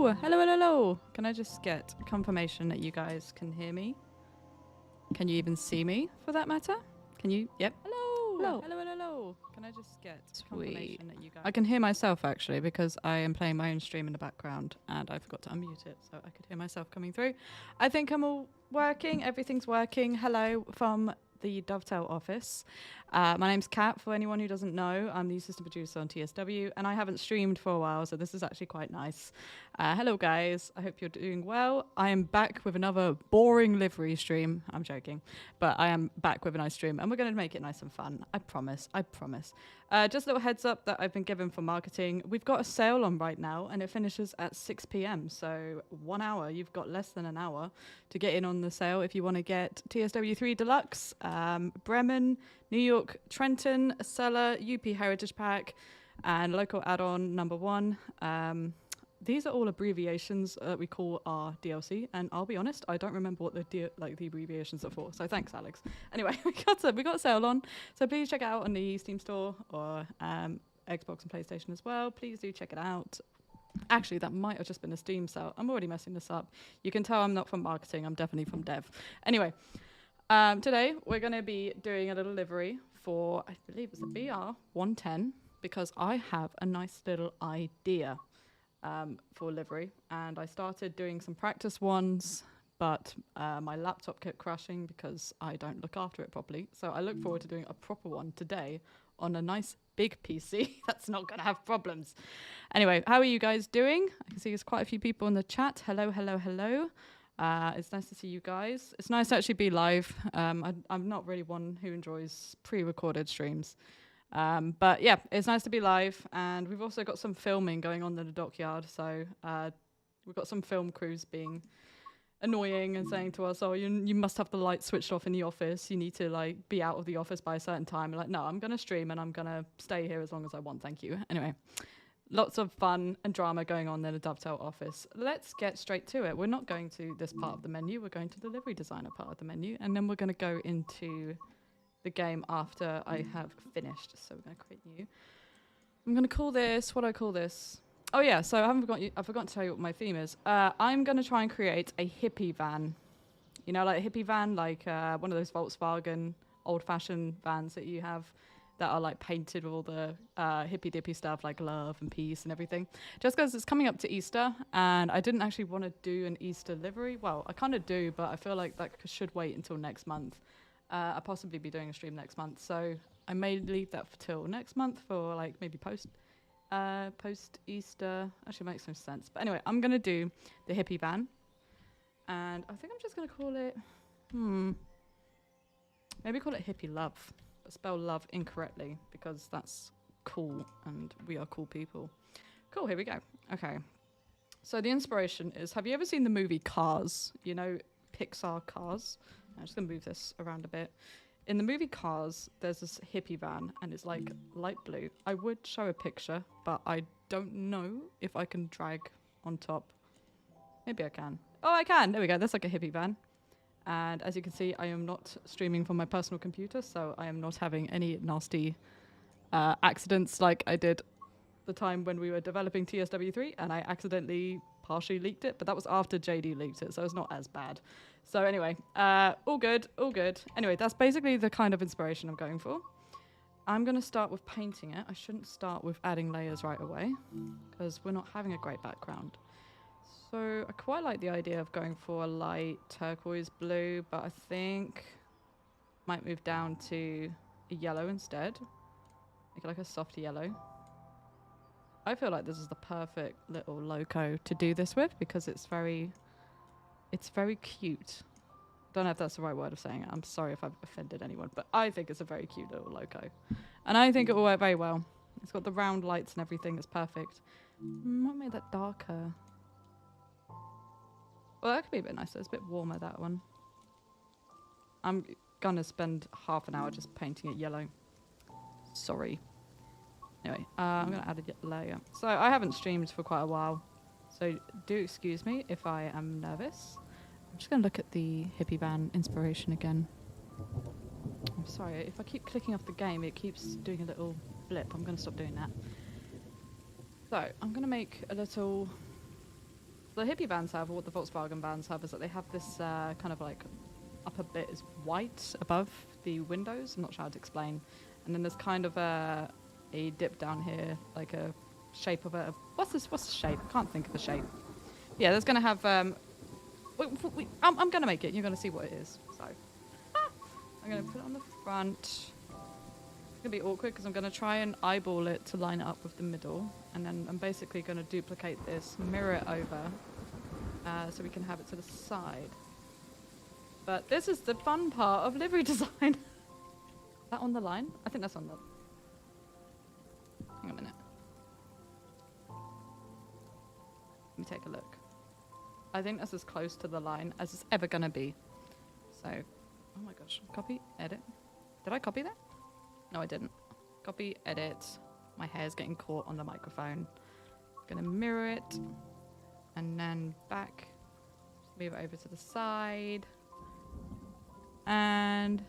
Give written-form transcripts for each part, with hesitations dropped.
Hello! Hello, hello, hello! Can I just get confirmation that you guys can hear me? Can you even see me, for that matter? Can you? Yep. Hello! Hello! Hello, hello, hello! Can I just get confirmation that you guys... I can hear myself, actually, because I am playing my own stream in the background, and I forgot to unmute it, so I could hear myself coming through. I think I'm all working. Everything's working. Hello from the Dovetail office. My name's Kat, for anyone who doesn't know. I'm the assistant producer on TSW, and I haven't streamed for a while, so this is actually quite nice. Hello, guys. I hope you're doing well. I am back with another boring livery stream. I'm joking, but I am back with a nice stream, and we're going to make it nice and fun. I promise. I promise. Just a little heads up that I've been given for marketing. We've got a sale on right now, and it finishes at 6 p.m. So 1 hour. You've got less than an hour to get in on the sale if you want to get TSW3 Deluxe, Bremen, New York, Trenton, Seller, UP Heritage Pack, and local add-on number 1. These are all abbreviations that we call our DLC, and I'll be honest, I don't remember what the abbreviations are for. So thanks, Alex. Anyway, we got a sale on, so please check it out on the Steam store or Xbox and PlayStation as well. Please do check it out. Actually, that might have just been a Steam sale. I'm already messing this up. You can tell I'm not from marketing. I'm definitely from dev. Anyway, today we're going to be doing a little livery for, I believe it's a BR 110, because I have a nice little idea. For livery, and I started doing some practice ones, but my laptop kept crashing because I don't look after it properly. So I look forward to doing a proper one today on a nice big PC that's not going to have problems. Anyway, how are you guys doing? I can see there's quite a few people in the chat. Hello, hello, hello. It's nice to see you guys. It's nice to actually be live. I'm not really one who enjoys pre-recorded streams. But yeah, it's nice to be live, and we've also got some filming going on in the dockyard. So we've got some film crews being annoying and saying to us, "Oh, you must have the light switched off in the office. You need to like be out of the office by a certain time." And like, no, I'm gonna stream and I'm gonna stay here as long as I want. Thank you. Anyway, lots of fun and drama going on in the Dovetail office. Let's get straight to it. We're not going to this part of the menu. We're going to the livery designer part of the menu, and then we're going to go into the game after I have finished. So we're going to create new. I'm going to call this, what do I call this? Oh yeah, so I forgot to tell you what my theme is. I'm going to try and create a hippie van. You know, like a hippie van, like one of those Volkswagen old-fashioned vans that you have that are like painted with all the hippy-dippy stuff like love and peace and everything. Just because it's coming up to Easter, and I didn't actually want to do an Easter livery. Well, I kind of do, but I feel like that should wait until next month. I'll possibly be doing a stream next month, so I may leave that till next month for like maybe post Easter. Actually, makes no sense. But anyway, I'm gonna do the hippie van, and I think I'm just gonna call it. Maybe call it hippie love, but spell love incorrectly because that's cool, and we are cool people. Cool. Here we go. Okay. So the inspiration is: have you ever seen the movie Cars? You know, Pixar Cars. I'm just going to move this around a bit. In the movie Cars, there's this hippie van, and it's like light blue. I would show a picture, but I don't know if I can drag on top. Maybe I can. Oh, I can. There we go. That's like a hippie van. And as you can see, I am not streaming from my personal computer, so I am not having any nasty accidents like I did the time when we were developing TSW3, and I accidentally partially leaked it, but that was after JD leaked it, so it's not as bad. So anyway, all good, all good. Anyway, that's basically the kind of inspiration I'm going for. I'm going to start with painting it. I shouldn't start with adding layers right away, because we're not having a great background. So I quite like the idea of going for a light turquoise blue, but I think might move down to a yellow instead. Make it like a soft yellow. I feel like this is the perfect little loco to do this with because it's very cute. Don't know if that's the right word of saying it. I'm sorry if I've offended anyone, but I think it's a very cute little loco. And I think it will work very well. It's got the round lights and everything. It's perfect. Might make that darker. Well, that could be a bit nicer. It's a bit warmer, that one. I'm going to spend half an hour just painting it yellow. Sorry. Anyway, I'm going to add a layer. So I haven't streamed for quite a while. So do excuse me if I am nervous. I'm just going to look at the hippie van inspiration again. I'm sorry, if I keep clicking off the game, it keeps doing a little blip. I'm going to stop doing that. So I'm going to make a little The hippie vans have, or what the Volkswagen vans have, is that they have this kind of like upper bit is white above the windows. I'm not sure how to explain. And then there's kind of a dip down here, like a shape of a... What's the shape? I can't think of the shape. Yeah, there's going to have... I'm going to make it. You're going to see what it is. So, I'm going to put it on the front. It's going to be awkward because I'm going to try and eyeball it to line it up with the middle. And then I'm basically going to duplicate this, mirror it over, so we can have it to the side. But this is the fun part of livery design. Is that on the line? I think that's on the... Hang on a minute. Let me take a look. I think that's as close to the line as it's ever going to be. So, oh my gosh. Copy, edit. Did I copy that? No, I didn't. Copy, edit. My hair's getting caught on the microphone. Gonna mirror it. And then back. Just move it over to the side. And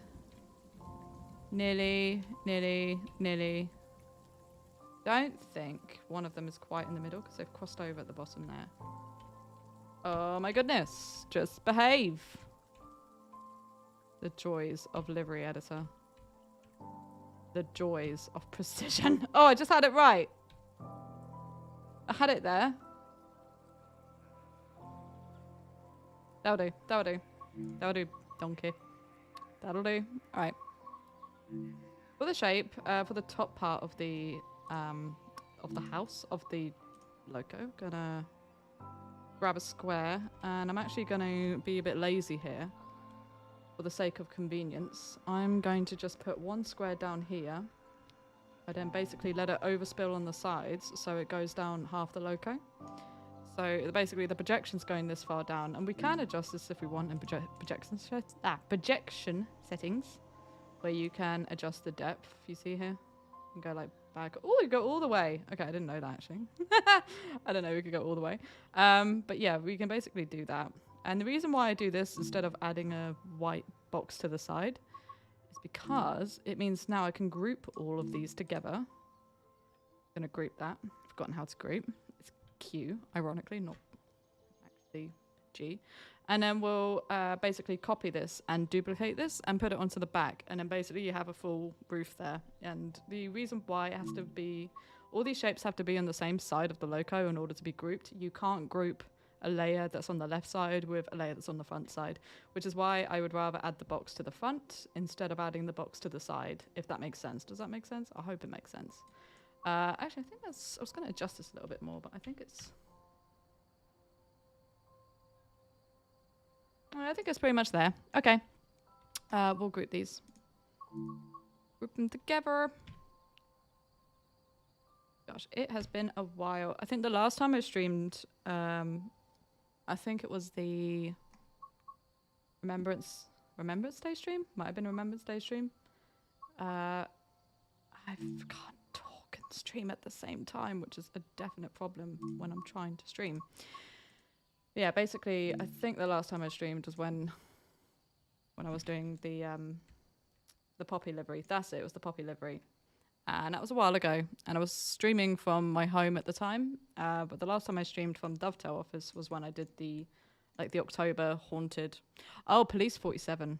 nearly. Don't think one of them is quite in the middle because they've crossed over at the bottom there. Oh my goodness. Just behave. The joys of livery editor. The joys of precision. Oh, I just had it right. I had it there. That'll do. That'll do. That'll do, donkey. That'll do. All right. For the shape, for the top part of the house, of the loco, gonna grab a square, and I'm actually gonna be a bit lazy here. For the sake of convenience, I'm going to just put one square down here. I then basically let it overspill on the sides, so it goes down half the loco. So basically the projection's going this far down, and we can adjust this if we want in projection settings, where you can adjust the depth. You see here, you can go like back. Oh, you go all the way. Okay, I didn't know that actually. I don't know we could go all the way. But yeah, we can basically do that. And the reason why I do this instead of adding a white box to the side is because it means now I can group all of these together. I'm going to group that. I've forgotten how to group. It's Q, ironically, not actually G. And then we'll basically copy this and duplicate this and put it onto the back. And then basically you have a full roof there. And the reason why it has to be... All these shapes have to be on the same side of the loco in order to be grouped. You can't group a layer that's on the left side with a layer that's on the front side, which is why I would rather add the box to the front instead of adding the box to the side, if that makes sense. Does that make sense? I hope it makes sense. Actually, I think that's... I was going to adjust this a little bit more, but I think it's... I think it's pretty much there. Okay. We'll group these. Group them together. Gosh, it has been a while. I think the last time I streamed... I think it was the Remembrance Day stream? Might have been Remembrance Day stream. I can't talk and stream at the same time, which is a definite problem when I'm trying to stream. Yeah, basically, I think the last time I streamed was when I was doing the poppy livery. That's it. It was the poppy livery. And that was a while ago, and I was streaming from my home at the time. But the last time I streamed from Dovetail office was when I did the October haunted. Oh, Police 47.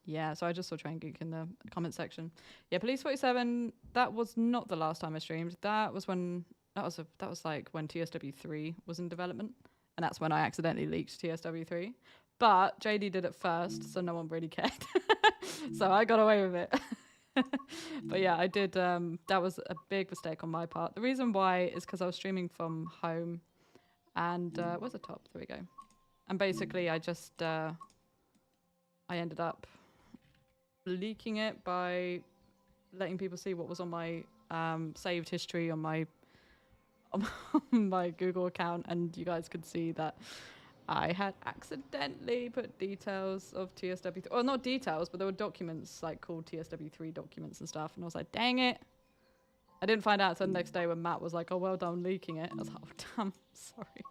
Yeah, so I just saw Train Geek in the comment section. Yeah, Police 47. That was not the last time I streamed. That was when like when TSW3 was in development, and that's when I accidentally leaked TSW3. But JD did it first, so no one really cared. So I got away with it. But yeah, I did. That was a big mistake on my part. The reason why is because I was streaming from home, and where's the top? There we go. And basically, I just I ended up leaking it by letting people see what was on my saved history on my Google account, and you guys could see that I had accidentally put details of TSW3, or not details, but there were documents like called TSW3 documents and stuff, and I was like, dang it. I didn't find out until the next day when Matt was like, oh, well done leaking it. I was like, oh, damn, sorry.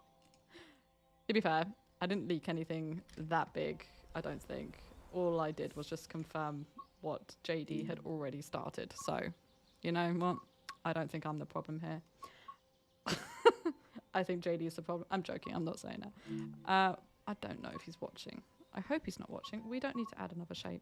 To be fair, I didn't leak anything that big, I don't think. All I did was just confirm what JD had already started. So, you know what? I don't think I'm the problem here. I think JD is the problem. I'm joking. I'm not saying that. I don't know if he's watching. I hope he's not watching. We don't need to add another shape.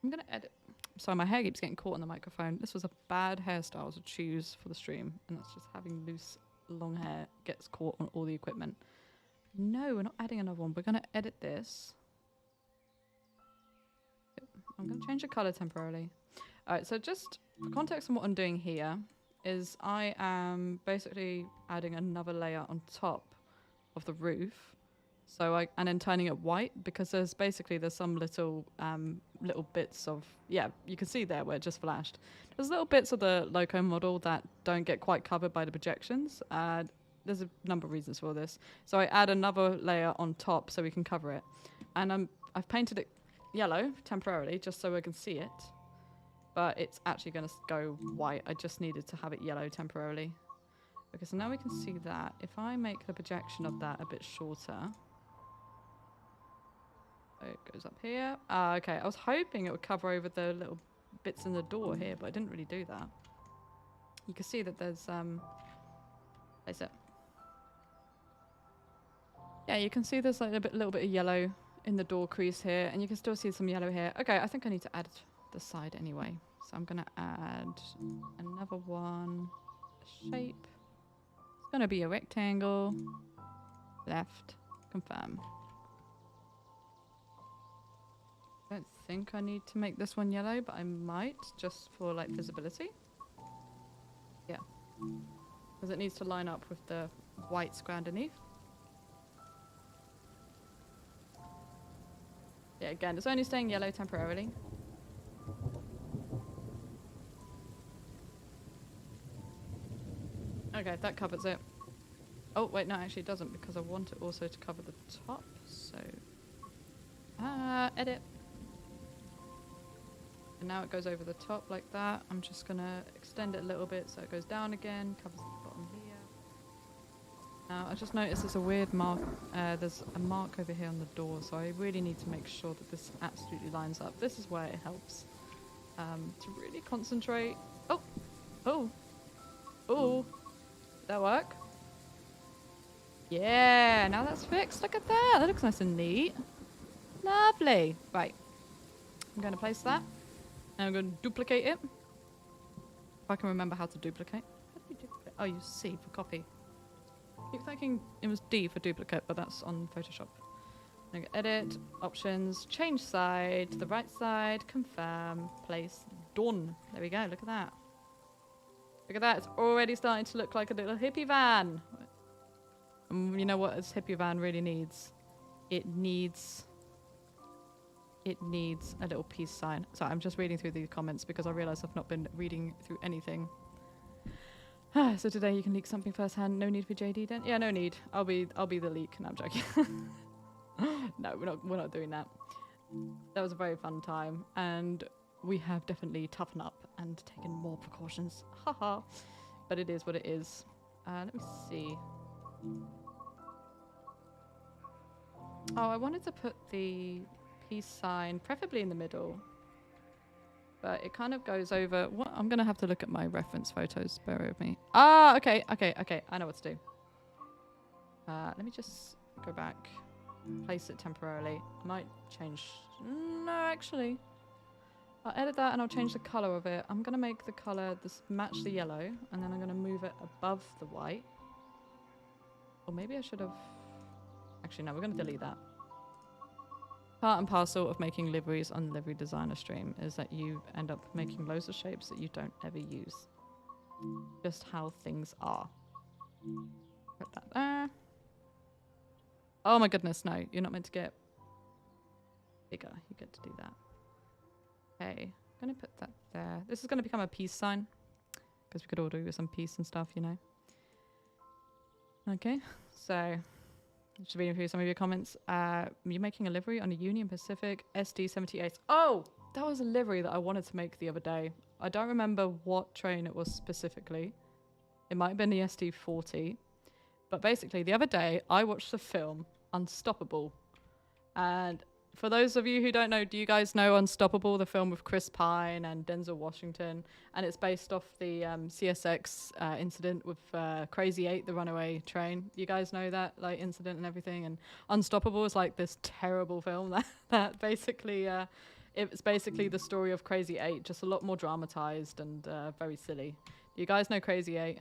I'm going to edit. Sorry, my hair keeps getting caught on the microphone. This was a bad hairstyle to choose for the stream. And that's just having loose, long hair gets caught on all the equipment. No, we're not adding another one. We're going to edit this. I'm going to change the color temporarily. All right, so just for context on what I'm doing here is I am basically adding another layer on top of the roof. So and then turning it white because there's some little bits of, yeah, you can see there where it just flashed. There's little bits of the loco model that don't get quite covered by the projections. There's a number of reasons for this. So I add another layer on top so we can cover it. And I've painted it yellow temporarily just so I can see it. But it's actually going to go white. I just needed to have it yellow temporarily. Okay, so now we can see that. If I make the projection of that a bit shorter. It goes up here. Okay, I was hoping it would cover over the little bits in the door here, but I didn't really do that. You can see that there's place it. Yeah, you can see there's like a little bit of yellow in the door crease here, and you can still see some yellow here. Okay, I think I need to add the side anyway. So I'm gonna add another one, a shape. It's gonna be a rectangle. Left, confirm. I don't think I need to make this one yellow, but I might just for like visibility. Yeah, because it needs to line up with the white square underneath. Yeah, again, it's only staying yellow temporarily. Okay, that covers it. Oh, wait, no, actually it doesn't because I want it also to cover the top, so... edit. And now it goes over the top like that. I'm just gonna extend it a little bit so it goes down again, covers the bottom here. Now, I just noticed there's a weird mark, there's a mark over here on the door, so I really need to make sure that this absolutely lines up. This is where it helps to really concentrate. Oh! Oh! Oh! Did that work? Yeah, now that's fixed. Look at that. That looks nice and neat. Lovely. Right. I'm going to place that. And I'm going to duplicate it. If I can remember how to duplicate. How do you duplicate? Oh, you C for copy. Keep thinking it was D for duplicate, but that's on Photoshop. I'm going to edit, options, change side to the right side, confirm, place, done. There we go. Look at that. Look at that. It's already starting to look like a little hippie van. You know what this hippie van really needs? It needs a little peace sign. So I'm just reading through the comments because I realise I've not been reading through anything. So today you can leak something firsthand. No need for JD then? Yeah, no need. I'll be the leak. No, I'm joking. No, we're not doing that. That was a very fun time, and we have definitely toughened up and taken more precautions. Haha. But it is what it is. Let me see. Oh, I wanted to put the peace sign preferably in the middle, but it kind of goes over. What? I'm gonna have to look at my reference photos. Bear with me. Ah, okay. I know what to do. Let me just go back, place it temporarily. I might change. No, actually, I'll edit that and I'll change the color of it. I'm gonna make the color match the yellow, and then I'm gonna move it above the white. Or maybe I should have... Actually, no, we're going to delete that. Part and parcel of making liveries on Livery Designer Stream is that you end up making loads of shapes that you don't ever use. Just how things are. Put that there. Oh my goodness, no. You're not meant to get bigger. You get to do that. Okay, I'm going to put that there. This is going to become a peace sign. Because we could all do with some peace and stuff, you know. Okay, so just reading through some of your comments. You're making a livery on a Union Pacific SD78. Oh, that was a livery that I wanted to make the other day. I don't remember what train it was specifically. It might have been the SD40. But basically, the other day, I watched the film Unstoppable. And For those of you who don't know, do you guys know Unstoppable, the film with Chris Pine and Denzel Washington? And it's based off the CSX incident with Crazy 8, the runaway train. You guys know that like incident and everything? And Unstoppable is like this terrible film that basically, it's basically the story of Crazy 8, just a lot more dramatized and very silly. Do you guys know Crazy 8?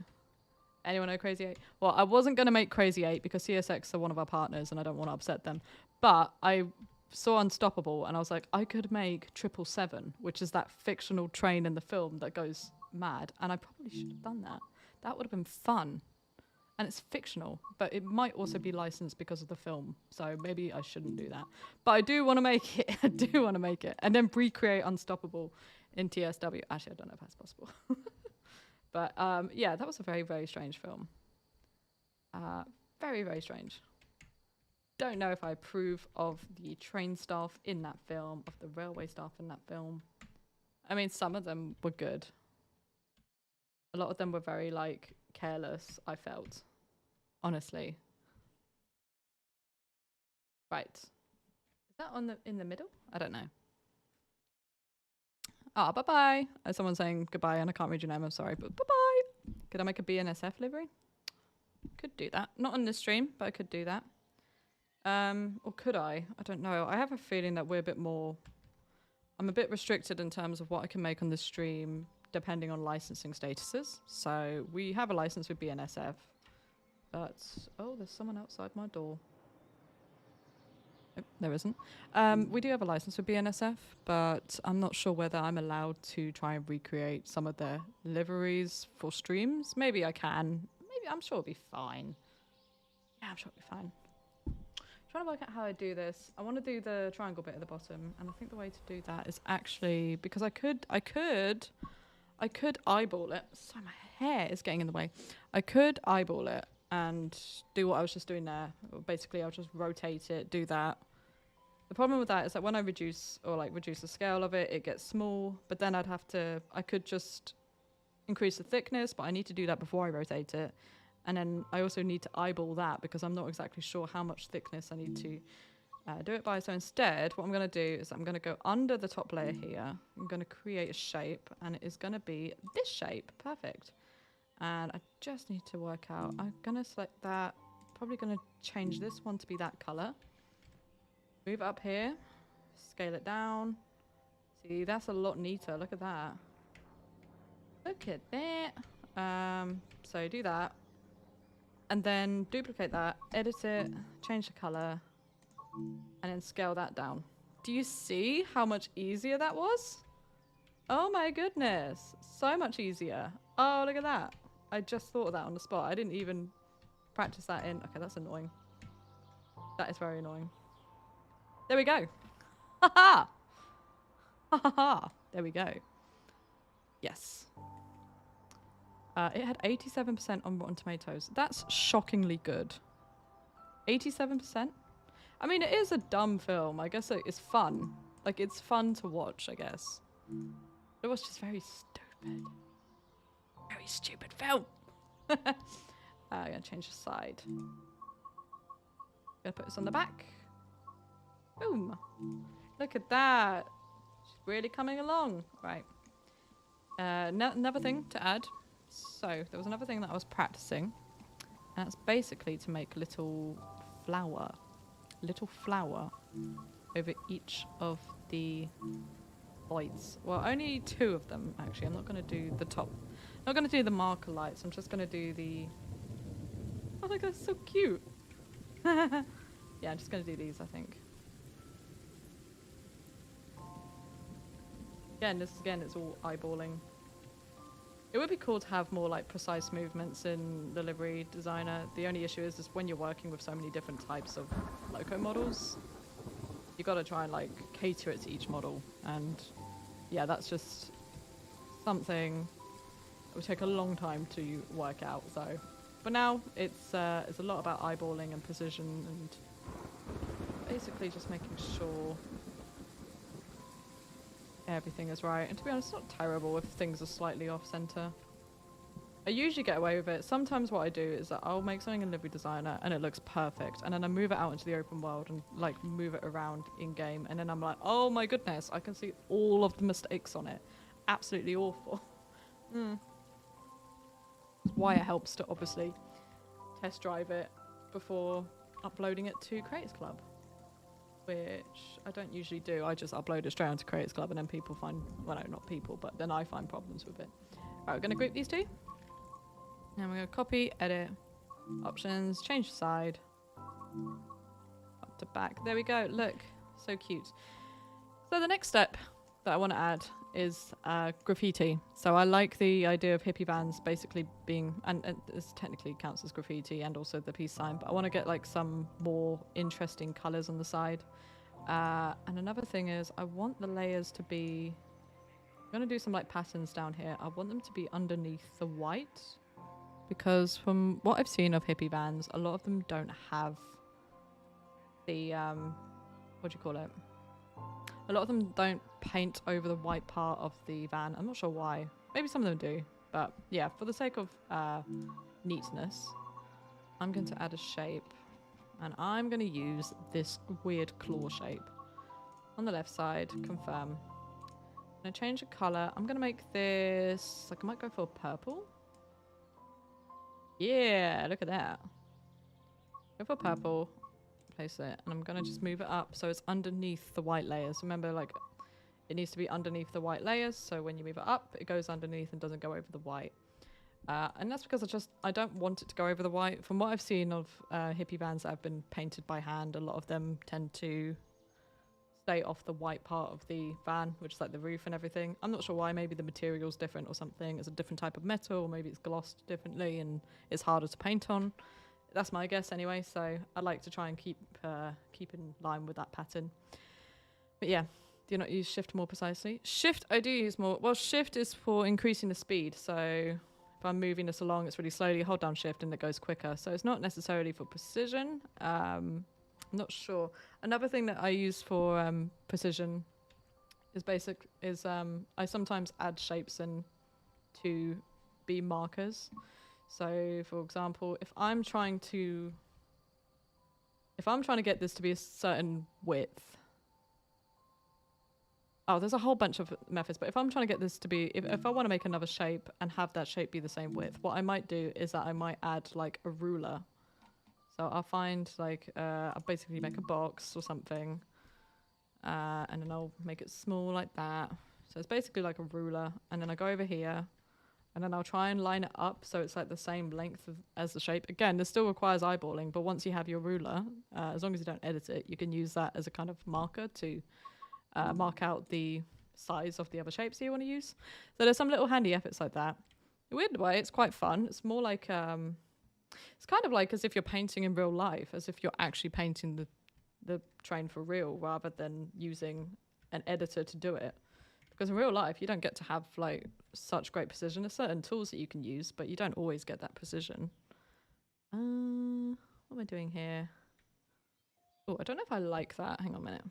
Anyone know Crazy 8? Well, I wasn't going to make Crazy 8 because CSX are one of our partners and I don't want to upset them. But I saw Unstoppable and I was like, I could make 777, which is that fictional train in the film that goes mad. And I probably should have done that. That would have been fun. And it's fictional, but it might also be licensed because of the film. So maybe I shouldn't do that. But I do want to make it. I do want to make it. And then recreate Unstoppable in TSW. Actually, I don't know if that's possible. But yeah, that was a very, very strange film. Very, very strange. Don't know if I approve of the train staff in that film, of the railway staff in that film. I mean, some of them were good. A lot of them were very, like, careless, I felt. Honestly. Right. Is that in the middle? I don't know. Ah, bye-bye. Someone's saying goodbye and I can't read your name, I'm sorry, but bye-bye. Could I make a BNSF livery? Could do that. Not on this stream, but I could do that. Or could I? I don't know. I have a feeling that we're a bit more... I'm a bit restricted in terms of what I can make on this stream, depending on licensing statuses. So we have a license with BNSF, but... Oh, there's someone outside my door. Oh, there isn't. We do have a license with BNSF, but I'm not sure whether I'm allowed to try and recreate some of their liveries for streams. Maybe I can. Maybe, I'm sure it'll be fine. Yeah, I'm sure it'll be fine. Trying to work out how I do this. I want to do the triangle bit at the bottom, and I think the way to do that is actually because I could eyeball it. So my hair is getting in the way. I could eyeball it and do what I was just doing there. Basically, I'll just rotate it, do that. The problem with that is that when I reduce the scale of it, it gets small. But then I could just increase the thickness, but I need to do that before I rotate it. And then I also need to eyeball that because I'm not exactly sure how much thickness I need to do it by. So instead, what I'm going to do is I'm going to go under the top layer here. I'm going to create a shape, and it is going to be this shape. Perfect. And I just need to work out. I'm going to select that. Probably going to change this one to be that color. Move it up here. Scale it down. See, that's a lot neater. Look at that. Look at that. So do that. And then duplicate that, edit it, change the color, and then scale that down. Do you see how much easier that was? Oh my goodness. So much easier. Oh, look at that. I just thought of that on the spot. I didn't even practice that in. Okay, that's annoying. That is very annoying. There we go. Ha ha! Ha ha ha! There we go. Yes. It had 87% on Rotten Tomatoes. That's shockingly good. 87%? I mean, it is a dumb film. I guess it's fun. Like, it's fun to watch, I guess. It was just very stupid. Very stupid film. I'm going to change the side. Gonna put this on the back. Boom. Look at that. She's really coming along. Right. Another thing to add. So there was another thing that I was practicing. And that's basically to make little flower over each of the lights. Well, only 2 of them actually. I'm not going to do the top. I'm not going to do the marker lights. I'm just going to do the... Oh my god, that's so cute. Yeah, I'm just going to do these, I think. Again, it's all eyeballing. It would be cool to have more like precise movements in the livery designer. The only issue is when you're working with so many different types of loco models, you got to try and like cater it to each model. And yeah, that's just something that would take a long time to work out. So, but now it's a lot about eyeballing and precision and basically just making sure everything is right. And to be honest, it's not terrible if things are slightly off center. I usually get away with it. Sometimes what I do is that I'll make something in Livery Designer and it looks perfect, and then I move it out into the open world and like move it around in game, and then I'm like, oh my goodness, I can see all of the mistakes on it. Absolutely awful. That's why it helps to obviously test drive it before uploading it to Creators Club, which I don't usually do. I just upload it straight onto Creators Club, and then people find, well, no, not people, but then I find problems with it. Right, we're going to group these two. And we're going to copy, edit, options, change the side, up to back. There we go. Look, so cute. So the next step that I want to add is graffiti. So I like the idea of hippie vans basically being, and this technically counts as graffiti and also the peace sign, but I want to get like some more interesting colours on the side. And another thing is I want the layers to be, I'm going to do some like patterns down here. I want them to be underneath the white, because from what I've seen of hippie vans, a lot of them don't have the, what do you call it? A lot of them don't paint over the white part of the van. I'm not sure why. Maybe some of them do. But yeah, for the sake of neatness, I'm going to add a shape. And I'm going to use this weird claw shape. On the left side, confirm. I'm going to change the colour. I'm going to make this, like I might go for purple. Yeah, look at that. Go for purple. Place it, and I'm gonna just move it up so it's underneath the white layers. Remember, like, it needs to be underneath the white layers, so when you move it up, it goes underneath and doesn't go over the white. And that's because I don't want it to go over the white. From what I've seen of hippie vans that have been painted by hand, a lot of them tend to stay off the white part of the van, which is like the roof and everything. I'm not sure why. Maybe the material's different or something. It's a different type of metal, or maybe it's glossed differently and it's harder to paint on. That's my guess anyway, so I like to try and keep in line with that pattern. But yeah, do you not use shift more precisely? Shift I do use more. Well, shift is for increasing the speed. So if I'm moving this along, it's really slowly, hold down shift and it goes quicker. So it's not necessarily for precision. I'm not sure. Another thing that I use for precision is I sometimes add shapes in to be markers. So, for example, if I'm trying to get this to be a certain width, oh, there's a whole bunch of methods, but if I'm trying to get this to be, if I want to make another shape and have that shape be the same width, what I might do is that I might add like a ruler. So I'll find like, I'll basically make a box or something, and then I'll make it small like that. So it's basically like a ruler, and then I go over here, and then I'll try and line it up so it's like the same length as the shape. Again, this still requires eyeballing, but once you have your ruler, as long as you don't edit it, you can use that as a kind of marker to mark out the size of the other shapes you want to use. So there's some little handy efforts like that. In a weird way, it's quite fun. It's more like, it's kind of like as if you're painting in real life, as if you're actually painting the train for real rather than using an editor to do it. Because in real life, you don't get to have like such great precision. There's certain tools that you can use, but you don't always get that precision. What am I doing here? Oh, I don't know if I like that. Hang on a minute.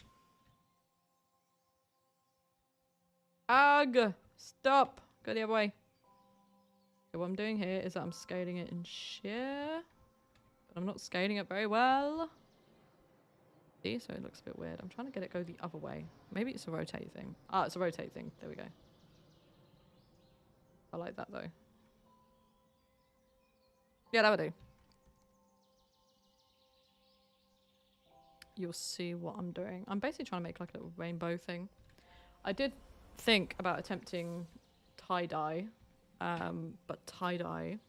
Ugh! Stop! Go the other way. Okay, what I'm doing here is that I'm scaling it in sheer, but I'm not scaling it very well. See, so it looks a bit weird. I'm trying to get it go the other way. Maybe it's a rotate thing. Ah, it's a rotate thing. There we go. I like that though. Yeah, that would do. You'll see what I'm doing. I'm basically trying to make like a little rainbow thing. I did think about attempting tie-dye, but tie-dye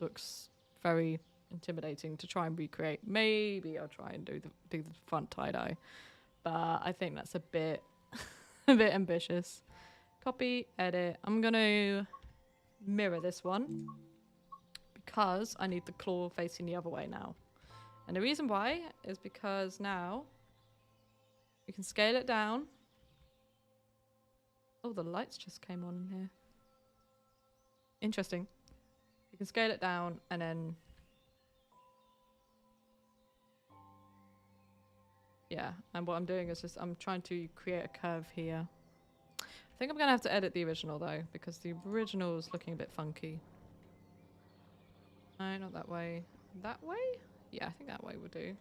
looks very intimidating to try and recreate. Maybe I'll try and do the front tie-dye, but I think that's a bit a bit ambitious. Copy, edit. I'm gonna mirror this one because I need the claw facing the other way now. And the reason why is because now we can scale it down. Oh, the lights just came on in here. Interesting. You can scale it down and then... Yeah, and what I'm doing is just I'm trying to create a curve here. I think I'm going to have to edit the original though, because the original is looking a bit funky. No, not that way. That way? Yeah, I think that way will do.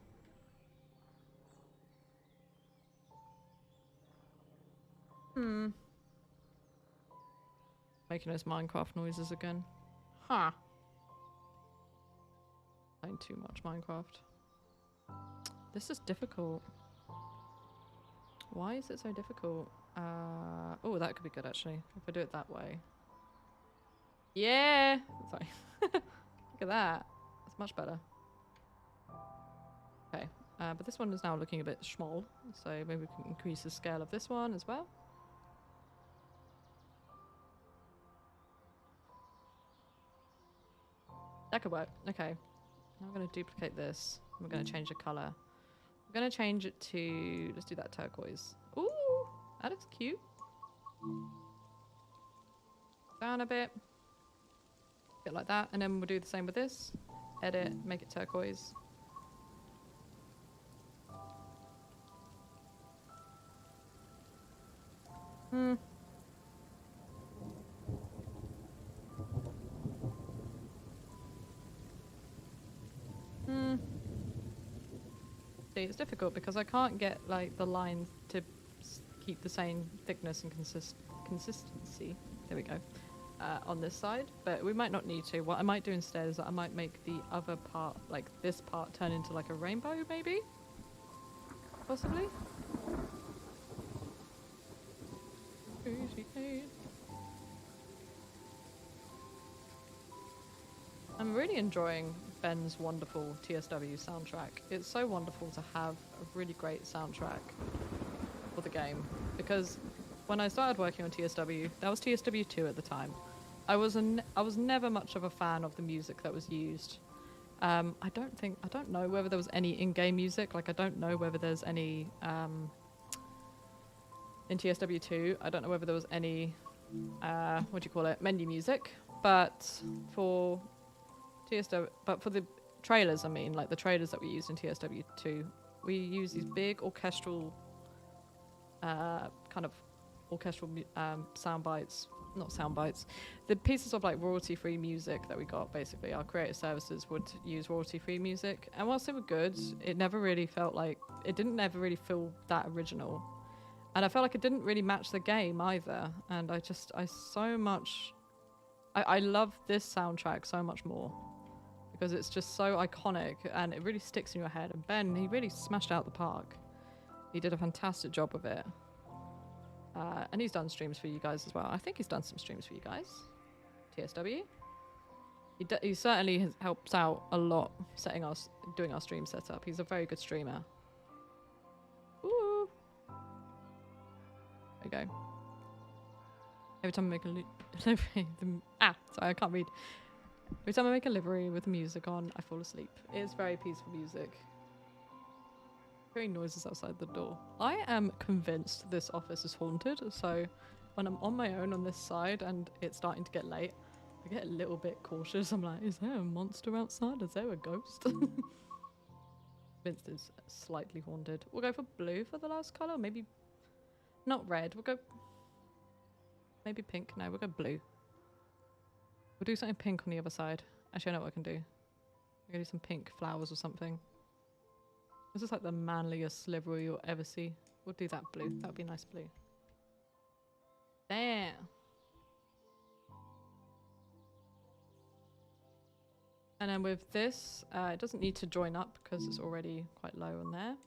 Making those Minecraft noises again. Huh. Playing too much Minecraft. This is difficult. Why is it so difficult? Oh, that could be good actually. If I do it that way. Yeah! Sorry. Look at that. That's much better. Okay. But this one is now looking a bit small. So maybe we can increase the scale of this one as well. That could work. Okay. Now I'm going to duplicate this. We're going to change the colour. We're going to change it to... Let's do that turquoise. Ooh! That looks cute. Down a bit. Bit like that. And then we'll do the same with this. Edit. Make it turquoise. See, it's difficult because I can't get like the lines to keep the same thickness and consistency. There we go. On this side, but we might not need to. What I might do instead is that I might make the other part, like this part, turn into like a rainbow, maybe? Possibly? I'm really enjoying Ben's wonderful TSW soundtrack. It's so wonderful to have a really great soundtrack for the game, because when I started working on TSW, that was TSW 2 at the time. I was never much of a fan of the music that was used. I don't know whether there was any in-game music. Like I don't know whether there's any in TSW 2. I don't know whether there was any menu music. But for the trailers, I mean, like the trailers that we used in TSW 2, we use these big orchestral sound bites. Not sound bites. The pieces of like royalty-free music that we got, basically, our creative services would use royalty-free music. And whilst they were good, it never really felt like, it didn't ever really feel that original. And I felt like it didn't really match the game either. And I love this soundtrack so much more because it's just so iconic and it really sticks in your head. And Ben, he really smashed out the park. He did a fantastic job of it. And he's done streams for you guys as well. I think he's done some streams for you guys. TSW. He certainly helps out a lot doing our stream setup. He's a very good streamer. Ooh. There we go. Every time I make a livery, sorry, I can't read. Every time I make a livery with the music on, I fall asleep. It's very peaceful music. Hearing noises outside the door. I am convinced this office is haunted, so when I'm on my own on this side and it's starting to get late, I get a little bit cautious. I'm like, is there a monster outside? Is there a ghost? Convinced it's slightly haunted. We'll go for blue for the last colour, maybe not red. We'll go maybe pink. No, we'll go blue. We'll do something pink on the other side. Actually, I know what I can do. We're gonna do some pink flowers or something. This is like the manliest livery you'll ever see. We'll do that blue. That would be a nice blue. There. And then with this, it doesn't need to join up because it's already quite low on there.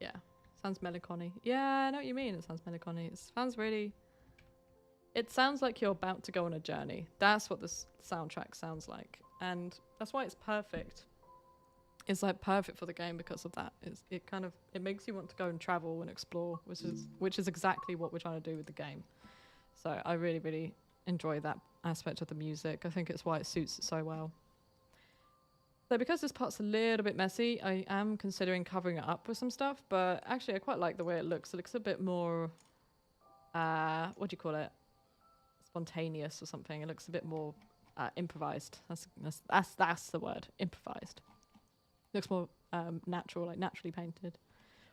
Yeah. Sounds melancholy. Yeah, I know what you mean. It sounds melancholy. It sounds really... It sounds like you're about to go on a journey. That's what this soundtrack sounds like. And that's why it's perfect. It's like perfect for the game because of that. It makes you want to go and travel and explore, which is exactly what we're trying to do with the game. So I really, really enjoy that aspect of the music. I think it's why it suits it so well. So because this part's a little bit messy, I am considering covering it up with some stuff, but actually I quite like the way it looks. It looks a bit more, spontaneous or something. It looks a bit more improvised. That's the word, improvised. Looks more natural, like naturally painted.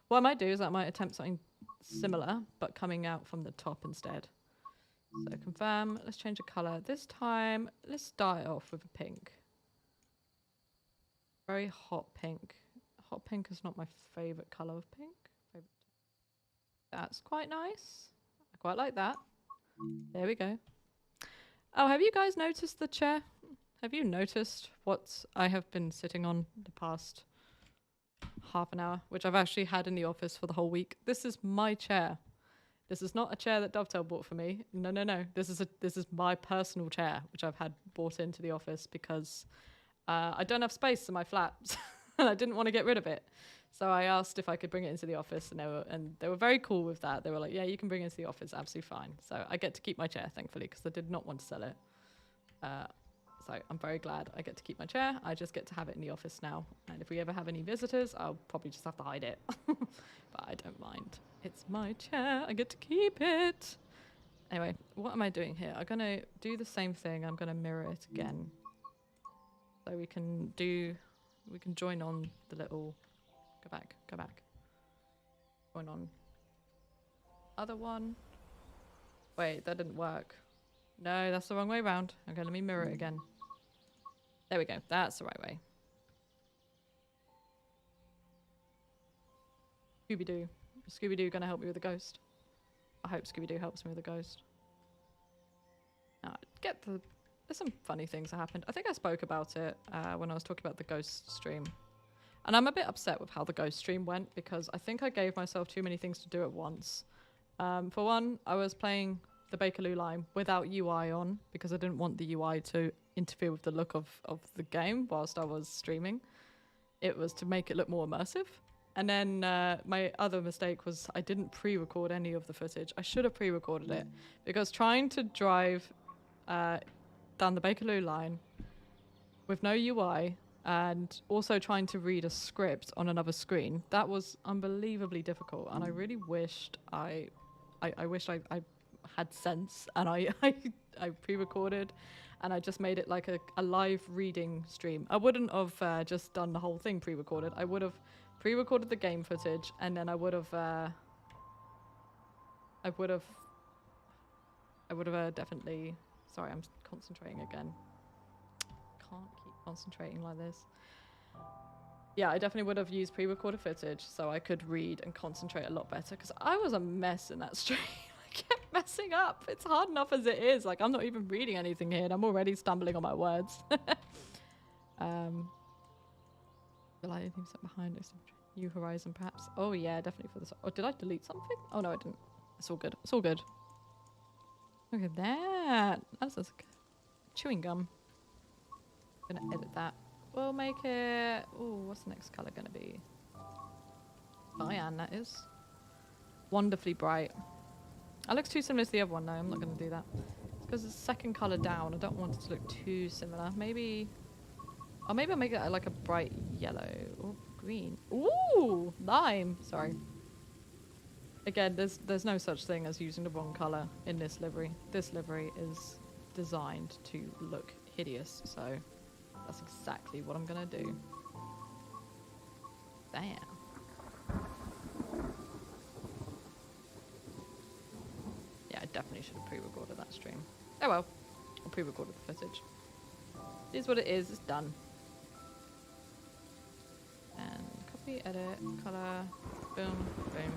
What I might do is I might attempt something similar, but coming out from the top instead. So confirm. Let's change the color. This time, let's start it off with a pink. Very hot pink. Hot pink is not my favorite color of pink. That's quite nice. I quite like that. There we go. Oh, have you guys noticed the chair? Have you noticed what I have been sitting on the past half an hour, which I've actually had in the office for the whole week? This is my chair. This is not a chair that Dovetail bought for me. No, no, no. This is my personal chair, which I've had brought into the office because I don't have space in my flat, and I didn't want to get rid of it. So I asked if I could bring it into the office, and they were very cool with that. They were like, "Yeah, you can bring it into the office, absolutely fine." So I get to keep my chair, thankfully, because I did not want to sell it. So I'm very glad I get to keep my chair. I just get to have it in the office now. And if we ever have any visitors, I'll probably just have to hide it. But I don't mind. It's my chair. I get to keep it. Anyway, what am I doing here? I'm going to do the same thing. I'm going to mirror it again. So we can join on the little, go back. Join on other one. Wait, that didn't work. No, that's the wrong way around. Okay, let me mirror it again. There we go. That's the right way. Scooby-Doo. Is Scooby-Doo going to help me with the ghost? I hope Scooby-Doo helps me with the ghost. Now, there's some funny things that happened. I think I spoke about it when I was talking about the ghost stream. And I'm a bit upset with how the ghost stream went because I think I gave myself too many things to do at once. For one, I was playing the Bakerloo line without UI on because I didn't want the UI to interfere with the look of the game whilst I was streaming. It was to make it look more immersive. And then my other mistake was I didn't pre-record any of the footage. I should have pre-recorded it because trying to drive down the Bakerloo line with no UI and also trying to read a script on another screen, that was unbelievably difficult. And I really wished I had sense and I pre-recorded and I just made it like a live reading stream. I wouldn't have just done the whole thing pre-recorded. I would have pre-recorded the game footage and then I would have definitely, sorry, I'm concentrating again. Can't keep concentrating like this. Yeah, I definitely would have used pre-recorded footage so I could read and concentrate a lot better because I was a mess in that stream. I kept messing up. It's hard enough as it is. Like, I'm not even reading anything here and I'm already stumbling on my words. The lighting set behind us. New Horizon, perhaps. Oh, yeah, definitely for this. Oh, did I delete something? Oh, no, I didn't. It's all good. It's all good. Look at that. That's just chewing gum. I'm gonna edit that. We'll make it... Oh, what's the next colour gonna be? Cyan, that is. Wonderfully bright. That looks too similar to the other one, though. I'm not gonna do that. It's because it's the second colour down. I don't want it to look too similar. Maybe... Or maybe I'll make it like a bright yellow or green. Ooh, lime. Sorry. Again, there's no such thing as using the wrong colour in this livery. This livery is designed to look hideous, so that's exactly what I'm gonna do. Damn. Yeah, I definitely should have pre-recorded that stream. Oh well, I pre-recorded the footage. It is what it is. It's done. And copy, edit, color, boom, boom.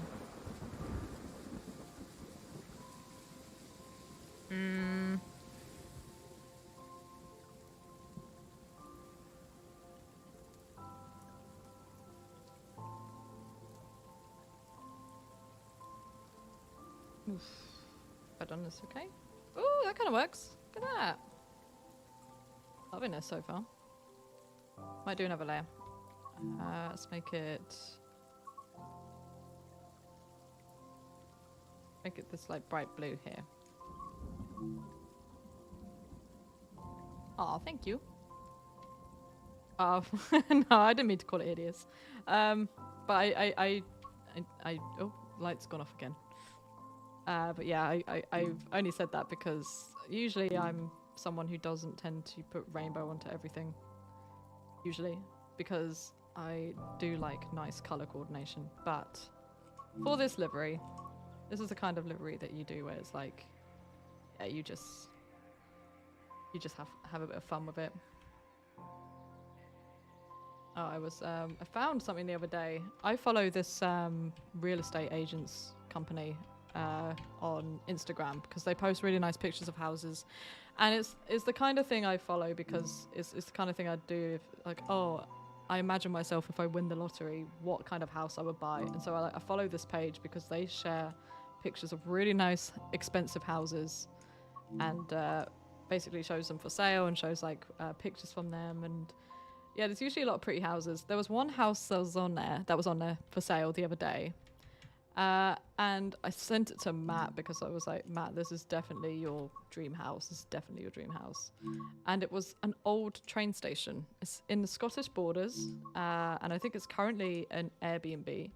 Oof. I've done this okay. Ooh, that kind of works. Look at that. Loving this so far. Might do another layer. Let's make it this like bright blue here. Oh, thank you. Oh, no, I didn't mean to call it hideous. But I oh, light's gone off again. But yeah, I've only said that because usually I'm someone who doesn't tend to put rainbow onto everything. Usually, because I do like nice color coordination. But for this livery, this is the kind of livery that you do where it's like, yeah, you just have a bit of fun with it. Oh, I found something the other day. I follow this real estate agents company on Instagram because they post really nice pictures of houses, and it's the kind of thing I follow because it's the kind of thing I'd do if, like, oh, I imagine myself if I win the lottery, what kind of house I would buy. And so I follow this page because they share pictures of really nice, expensive houses, and basically shows them for sale and shows like pictures from them. And yeah, there's usually a lot of pretty houses. There was one house that was on there for sale the other day. And I sent it to Matt because I was like, Matt, this is definitely your dream house. This is definitely your dream house. And it was an old train station. It's in the Scottish borders, and I think it's currently an Airbnb.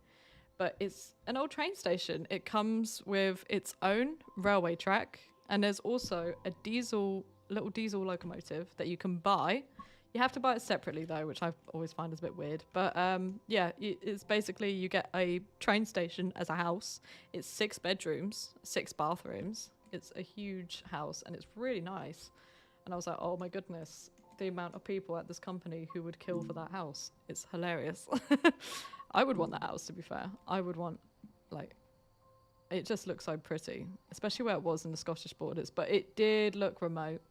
But it's an old train station. It comes with its own railway track, and there's also a little diesel locomotive that you can buy. You have to buy it separately though, which I always find is a bit weird. But yeah, it's basically you get a train station as a house. It's 6 bedrooms, 6 bathrooms. It's a huge house and it's really nice. And I was like, oh my goodness, the amount of people at this company who would kill for that house. It's hilarious. I would want that house, to be fair. I would want, like, it just looks so pretty, especially where it was in the Scottish borders. But it did look remote.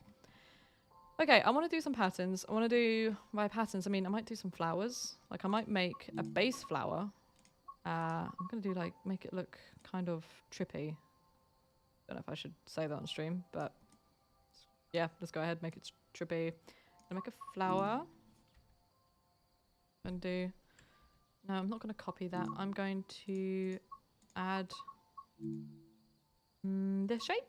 Okay, I want to do some patterns. I want to do my patterns. I mean, I might do some flowers. Like, I might make a base flower. I'm going to do, like, make it look kind of trippy. Don't know if I should say that on stream, but yeah, let's go ahead, make it trippy. I'm going to make a flower. And do... No, I'm not going to copy that. I'm going to add this shape.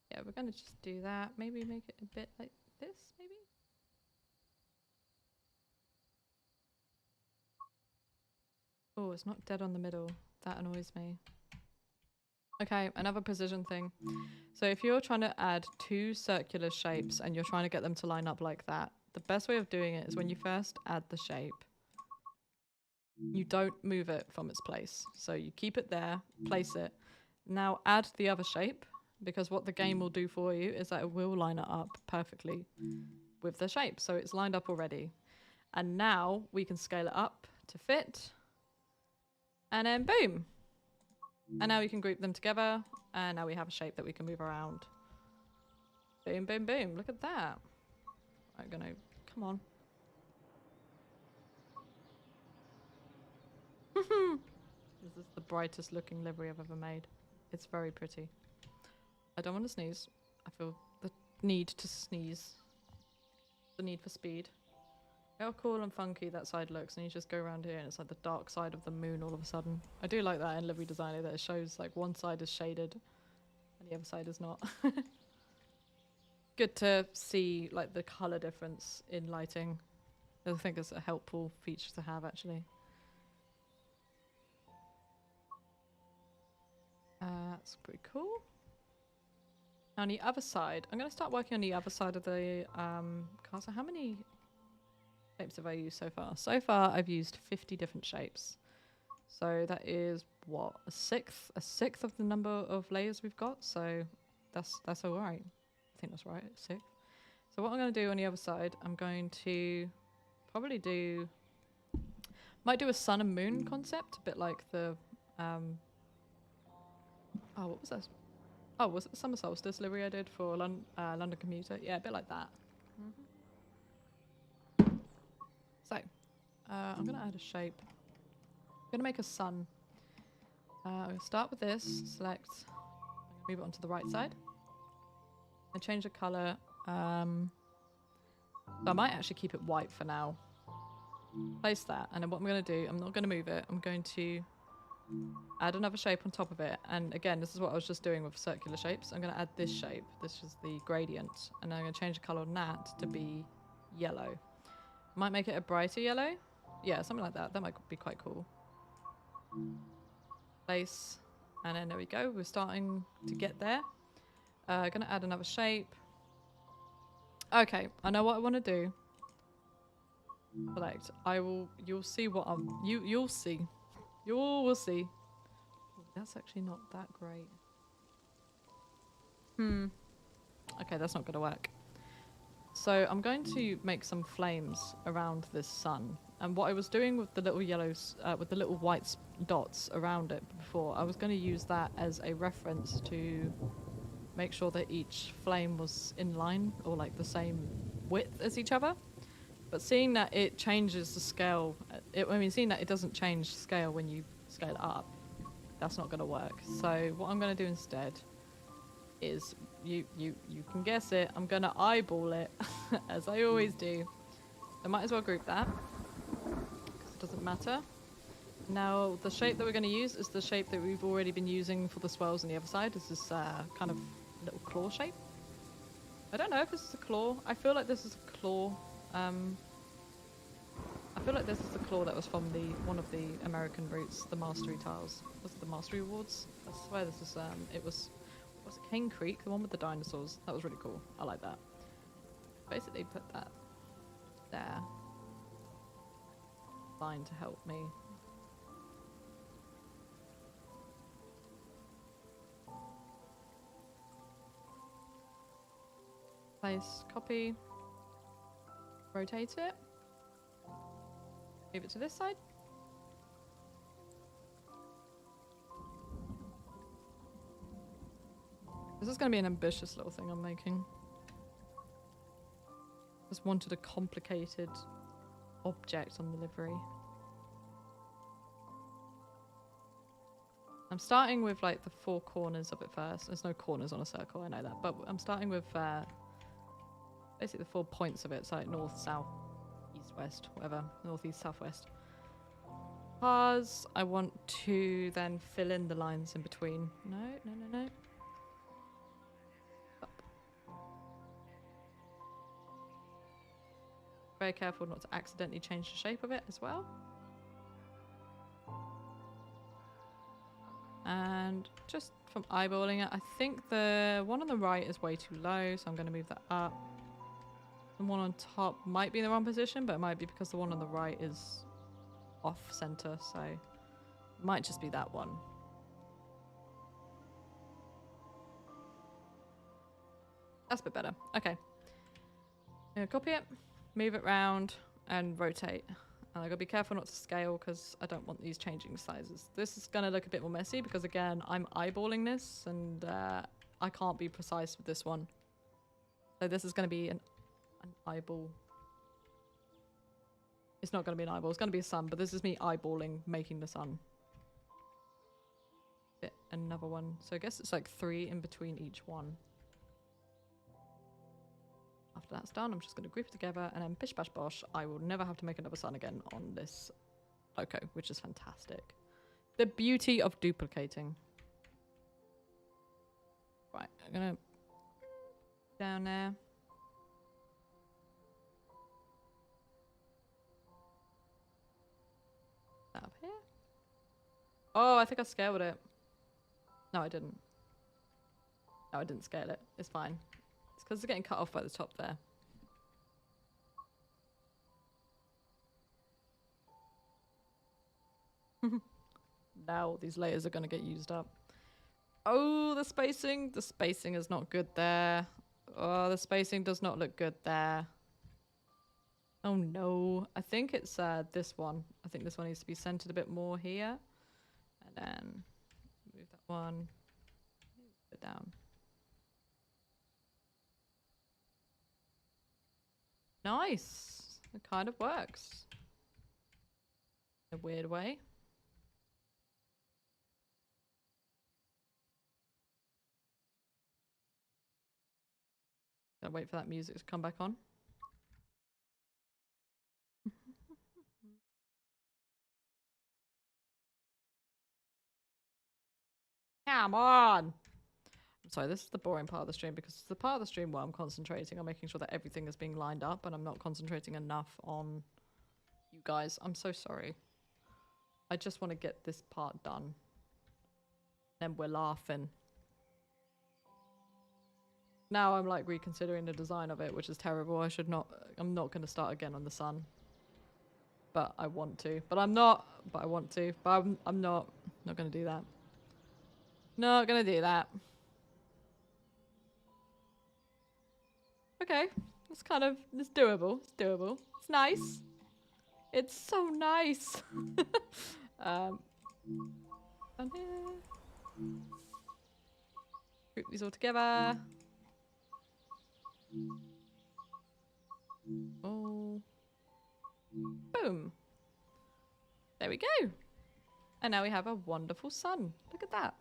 Yeah, we're going to just do that. Maybe make it a bit like this, maybe? Oh, it's not dead on the middle. That annoys me. Okay, another precision thing. So if you're trying to add 2 circular shapes and you're trying to get them to line up like that, the best way of doing it is when you first add the shape, you don't move it from its place. So you keep it there, place it. Now add the other shape, because what the game will do for you is that it will line it up perfectly with the shape. So it's lined up already. And now we can scale it up to fit. And then boom. And now we can group them together. And now we have a shape that we can move around. Boom, boom, boom. Look at that. I'm gonna, come on. This is the brightest looking livery I've ever made. It's very pretty. I don't want to sneeze. I feel the need to sneeze. The need for speed. How cool and funky that side looks, and you just go around here and it's like the dark side of the moon all of a sudden. I do like that in Livery Designer, that it shows like one side is shaded and the other side is not. Good to see like the color difference in lighting. I think it's a helpful feature to have, actually. That's pretty cool. On the other side, I'm going to start working on the other side of the castle. How many shapes have I used so far? So far, I've used 50 different shapes. So that is, what, a sixth of the number of layers we've got. So that's all right. I think that's right, 6. So what I'm going to do on the other side, I'm going to probably might do a sun and moon concept, a bit like the, oh, what was that? Oh, was it the summer solstice livery I did for London Commuter? Yeah, a bit like that. So, I'm going to add a shape. I'm going to make a sun. I'm going to start with this, select, I'm going to move it onto the right side. And change the colour. So I might actually keep it white for now. Place that, and then what I'm going to do, I'm not going to move it, I'm going to add another shape on top of it. And again, this is what I was just doing with circular shapes. I'm going to add this shape. This is the gradient. And I'm going to change the colour on that to be yellow. Might make it a brighter yellow. Yeah, something like that. That might be quite cool. Place. And then there we go. We're starting to get there. Going to add another shape. Okay, I know what I want to do. Select. You'll see what you'll see. You will see. That's actually not that great. Okay, that's not going to work. So I'm going to make some flames around this sun. And what I was doing with the little yellows, with the little white dots around it before, I was going to use that as a reference to make sure that each flame was in line or like the same width as each other. But seeing that it changes the scale, seeing that it doesn't change scale when you scale it up, that's not going to work. So what I'm going to do instead is, you can guess it, I'm going to eyeball it, as I always do. I might as well group that, because it doesn't matter. Now, the shape that we're going to use is the shape that we've already been using for the swirls on the other side. It's this kind of little claw shape. I don't know if this is a claw. I feel like this is a claw. I feel like this is the claw that was from one of the American routes, the Mastery tiles. Was it the Mastery Awards? I swear this is, was it Cane Creek? The one with the dinosaurs. That was really cool. I like that. Basically put that there. Line to help me. Place, copy. Rotate it. Move it to this side. This is going to be an ambitious little thing I'm making. Just wanted a complicated object on the livery. I'm starting with like the 4 corners of it first. There's no corners on a circle, I know that. But I'm starting with basically the 4 points of it. So like north, south, east, west, whatever. North, east, south, west. Because I want to then fill in the lines in between. No. Up. Very careful not to accidentally change the shape of it as well. And just from eyeballing it, I think the one on the right is way too low, so I'm going to move that up. The one on top might be in the wrong position, but it might be because the one on the right is off center, so it might just be that one. That's a bit better. Okay. Copy it, move it round, and rotate. And I gotta be careful not to scale because I don't want these changing sizes. This is gonna look a bit more messy because again, I'm eyeballing this and I can't be precise with this one. So this is gonna be an eyeball. It's not gonna be an eyeball, it's gonna be a sun, but this is me eyeballing, making the sun. Bit another one. So I guess it's like 3 in between each one. After that's done, I'm just going to group it together and then bish bash bosh. I will never have to make another sun again on this loco, which is fantastic. The beauty of duplicating. Right, I'm going to down there. That up here. Oh, I think I scaled it. No, I didn't. No, I didn't scale it. It's fine. It's because it's getting cut off by the top there. Now all these layers are going to get used up. Oh, the spacing. The spacing is not good there. Oh, the spacing does not look good there. Oh no. I think it's this one. I think this one needs to be centered a bit more here. And then move that one. Move it down. Nice. It kind of works. In a weird way. Gotta wait for that music to come back on. Come on! I'm sorry, this is the boring part of the stream because it's the part of the stream where I'm concentrating on making sure that everything is being lined up and I'm not concentrating enough on you guys. I'm so sorry. I just want to get this part done. Then we're laughing. Now I'm like reconsidering the design of it, which is terrible. I'm not going to start again on the sun. But I want to. But I'm not. But I want to. But I'm not going to do that. Not gonna do that. Okay, it's doable. It's doable. It's nice. It's so nice. um, and here. Group these all together. Oh. Boom. There we go. And now we have a wonderful sun. Look at that.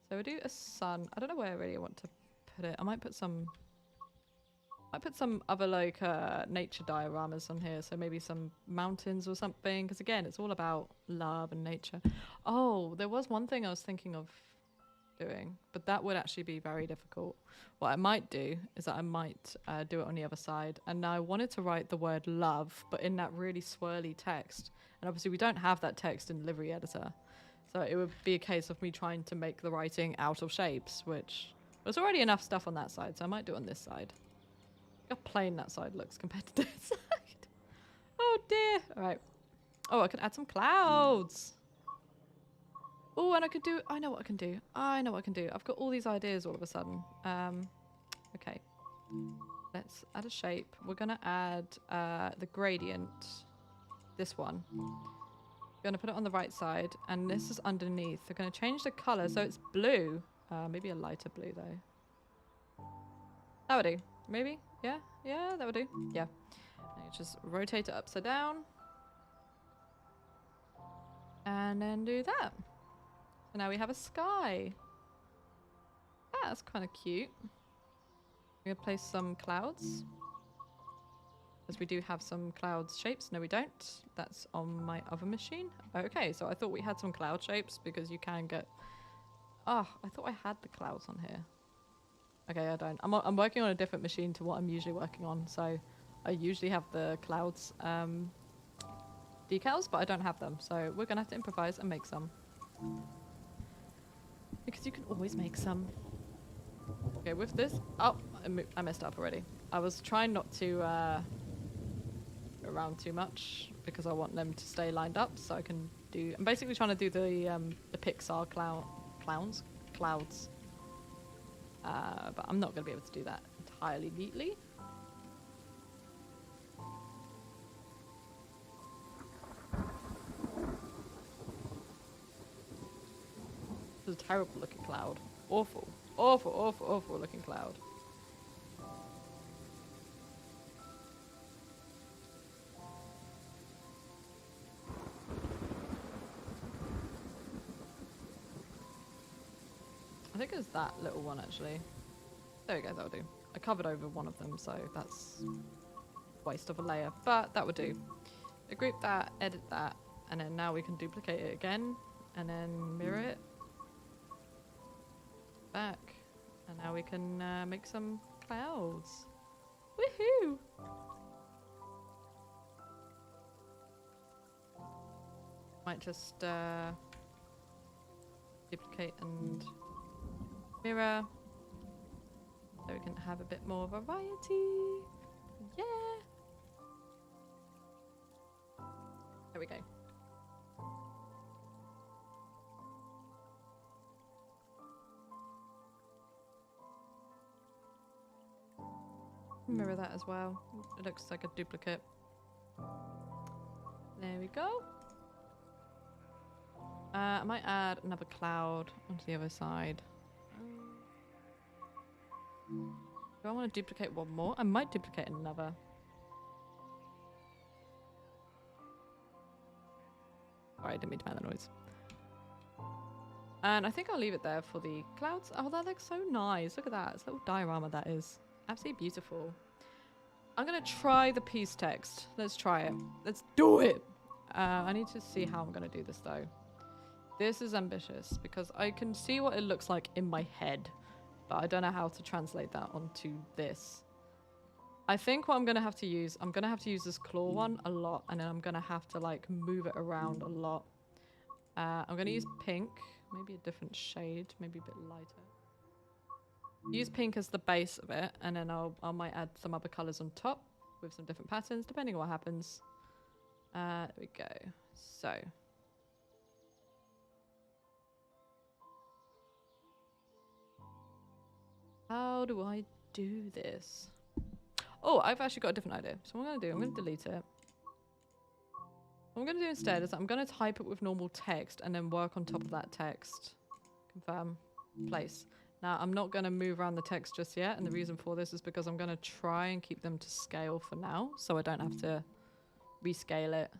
So we'll do a sun. I don't know where really I want to put it. I might put some other like nature dioramas on here. So maybe some mountains or something. Because again, it's all about love and nature. Oh, there was one thing I was thinking of doing, but that would actually be very difficult. What I might do is that I might do it on the other side. And I wanted to write the word love, but in that really swirly text. And obviously we don't have that text in the Livery editor. So it would be a case of me trying to make the writing out of shapes, which there's already enough stuff on that side. So I might do it on this side. Look how plain that side looks compared to this side. Oh dear. All right. Oh, I could add some clouds. Oh, and I know what I can do. I've got all these ideas all of a sudden. Okay. Let's add a shape. We're going to add the gradient. This one. We're going to put it on the right side. And this is underneath. We're going to change the color so it's blue. Maybe a lighter blue, though. That would do. Maybe? Yeah? Yeah, that would do. Yeah. And just rotate it upside down. And then do that. So now we have a sky. That's kind of cute. I'm going to place some clouds. Because we do have some clouds shapes. No, we don't. That's on my other machine. Okay, so I thought we had some cloud shapes because you can get... Oh, I thought I had the clouds on here. Okay, I don't. I'm working on a different machine to what I'm usually working on. So I usually have the clouds decals, but I don't have them. So we're going to have to improvise and make some. Because you can always make some. Okay, with this... Oh, I messed up already. I was trying not to go around too much because I want them to stay lined up so I can do... I'm basically trying to do the Pixar clouds. But I'm not going to be able to do that entirely neatly. This is a terrible looking cloud. Awful. Awful, awful, awful looking cloud. I think it's that little one actually. There we go, that'll do. I covered over one of them, so that's a waste of a layer, but that would do. I group that, edit that, and then now we can duplicate it again, and then mirror it back, and now we can make some clouds. Woohoo! Might just duplicate and mirror so we can have a bit more variety. Yeah! There we go. Mirror that as well. It looks like a duplicate. There we go. I might add another cloud onto the other side. Do I want to duplicate one more? I might duplicate another. Sorry, I didn't mean to make that noise. And I think I'll leave it there for the clouds. Oh, that looks so nice. Look at that. It's a little diorama that is. Absolutely beautiful. I'm going to try the piece text. Let's try it. Let's do it. I need to see how I'm going to do this though. This is ambitious because I can see what it looks like in my head, but I don't know how to translate that onto this. I think what I'm going to have to use this claw one a lot, and then I'm going to have to like move it around a lot. I'm going to use pink, maybe a different shade, maybe a bit lighter. Use pink as the base of it, and then I might add some other colours on top with some different patterns, depending on what happens. There we go. So. How do I do this? Oh, I've actually got a different idea. So what I'm going to do, I'm going to delete it. What I'm going to do instead is I'm going to type it with normal text and then work on top of that text. Confirm. Place. Now, I'm not going to move around the text just yet, and the reason for this is because I'm going to try and keep them to scale for now, so I don't have to rescale it.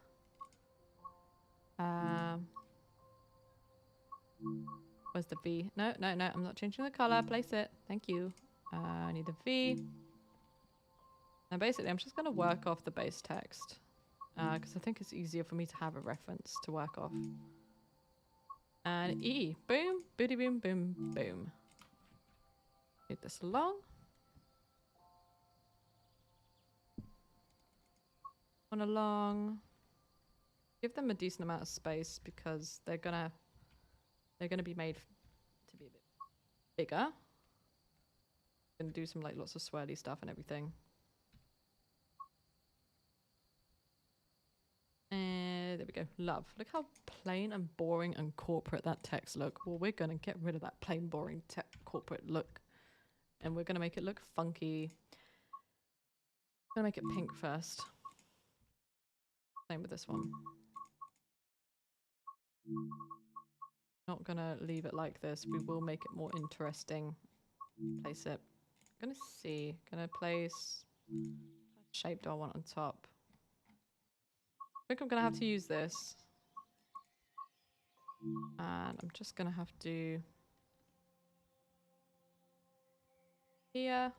Where's the V? No, no, no, I'm not changing the color. Place it. Thank you. I need a V. And basically, I'm just going to work off the base text, because I think it's easier for me to have a reference to work off. And E. Boom, boody boom, boom, boom. Move this along. One along. Give them a decent amount of space because they're gonna be made to be a bit bigger. Gonna do some like lots of swirly stuff and everything. And there we go. Love. Look how plain and boring and corporate that text look. Well, we're gonna get rid of that plain, boring, corporate look, and we're gonna make it look funky. I'm gonna make it pink first. Same with this one. Not gonna leave it like this. We will make it more interesting. Place it. Gonna see. Gonna place. What shape do I want on top? I think I'm gonna have to use this. And I'm just gonna have to. Here.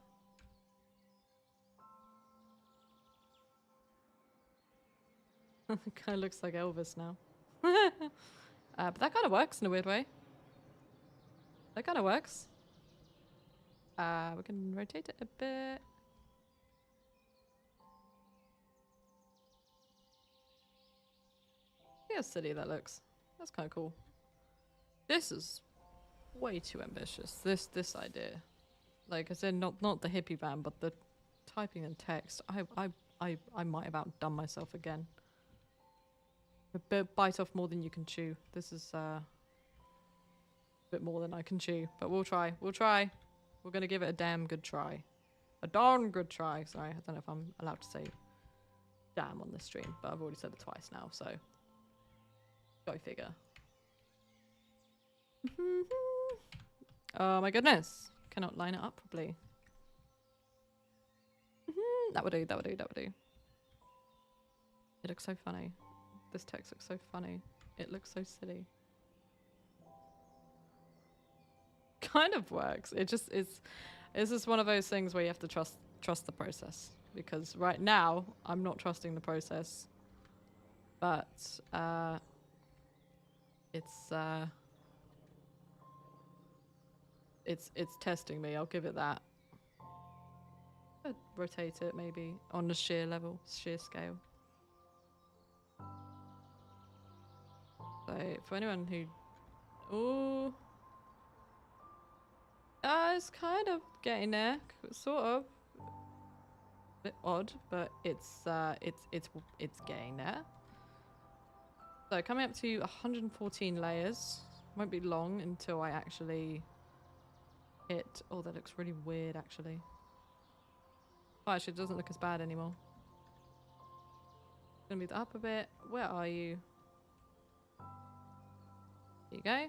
It kind of looks like Elvis now. But that kind of works in a weird way. That kind of works. We can rotate it a bit. See how silly that looks. That's kind of cool. This is way too ambitious. This idea, like I said, not the hippie van, but the typing and text. I might have outdone myself again. Bite off more than you can chew. This is a bit more than I can chew, but we'll try. We'll try. We're gonna give it a damn good try. A darn good try. Sorry, I don't know if I'm allowed to say damn on this stream, but I've already said it twice now, so go figure. Oh my goodness. Cannot line it up properly. That would do, that would do, that would do. It looks so funny. This text looks so funny. It looks so silly. Kind of works. It just is. It's just one of those things where you have to trust the process. Because right now, I'm not trusting the process. But it's testing me. I'll give it that. I'd rotate it maybe on the sheer level, sheer scale. So for anyone who, ooh, it's kind of getting there, sort of. A bit odd, but it's getting there. So coming up to 114 layers. Won't be long until I actually hit. Oh, that looks really weird, actually. Oh, actually, it doesn't look as bad anymore. Gonna move that up a bit. Where are you? There you go.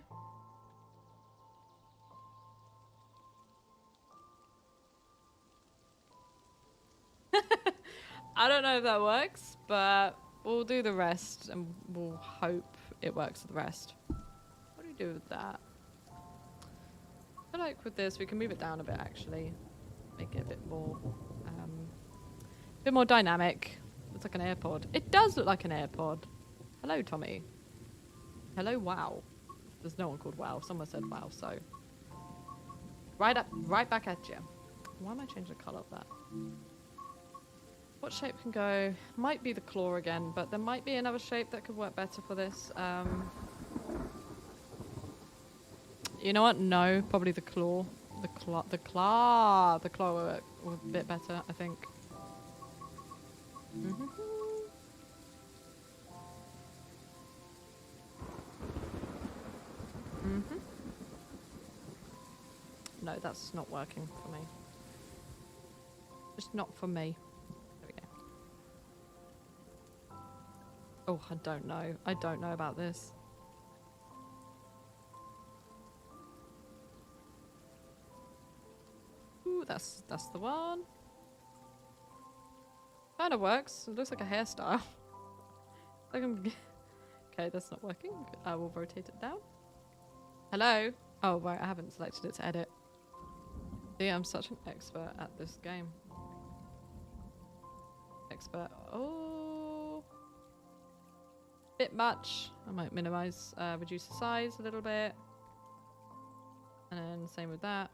I don't know if that works, but we'll do the rest and we'll hope it works with the rest. What do we do with that? I feel like with this we can move it down a bit actually. Make it a bit more dynamic. Looks like an AirPod. It does look like an AirPod. Hello, Tommy. Hello, wow. There's no one called wow. Someone said wow, so. Right back at you. Why am I changing the colour of that? What shape can go? Might be the claw again, but there might be another shape that could work better for this. You know what? No, probably the claw. The claw will work a bit better, I think. No, that's not working for me. Just not for me. There we go. Oh, I don't know. I don't know about this. Ooh, that's the one. Kind of works. It looks like a hairstyle. Like I'm... Okay, that's not working. I will rotate it down. Hello? Oh, right, I haven't selected it to edit. See, I'm such an expert at this game. Expert. Oh. Bit much. I might minimize, reduce the size a little bit. And then same with that.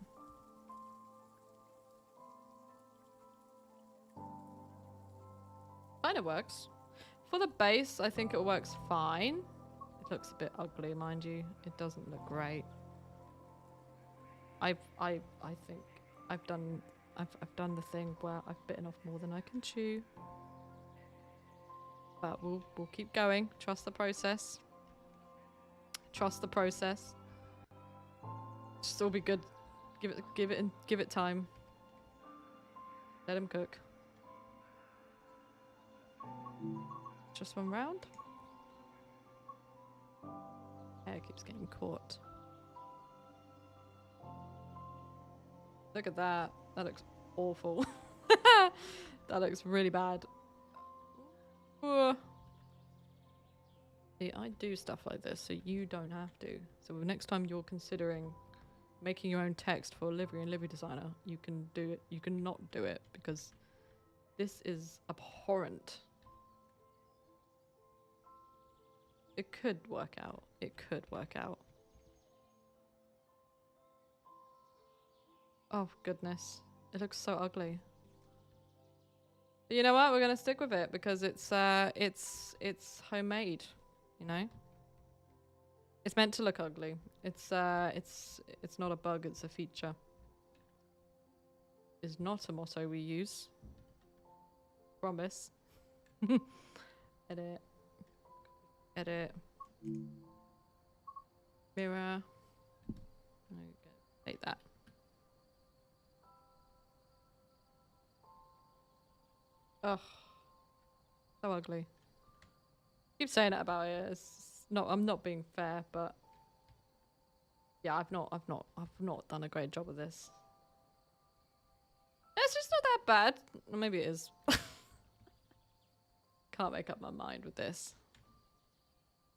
Kind of works. For the base, I think it works fine. It looks a bit ugly, mind you. It doesn't look great. I think I've done the thing where I've bitten off more than I can chew. But we'll keep going. Trust the process. Trust the process. Still be good. Give it time. Let him cook. Just one round. Hair keeps getting caught. Look at that. That looks awful. That looks really bad. See, I do stuff like this, so you don't have to. So next time you're considering making your own text for livery and livery designer, you can do it. You can not do it because this is abhorrent. It could work out. It could work out. Oh goodness, it looks so ugly. But you know what? We're gonna stick with it because it's homemade. You know, it's meant to look ugly. It's not a bug. It's a feature. Is not a motto we use. Promise. Edit. Edit. Mirror. Take that. Ugh. So ugly. Keep saying it about it. It's not, I'm not being fair, but yeah, I've not done a great job of this. It's just not that bad. Or maybe it is. Can't make up my mind with this.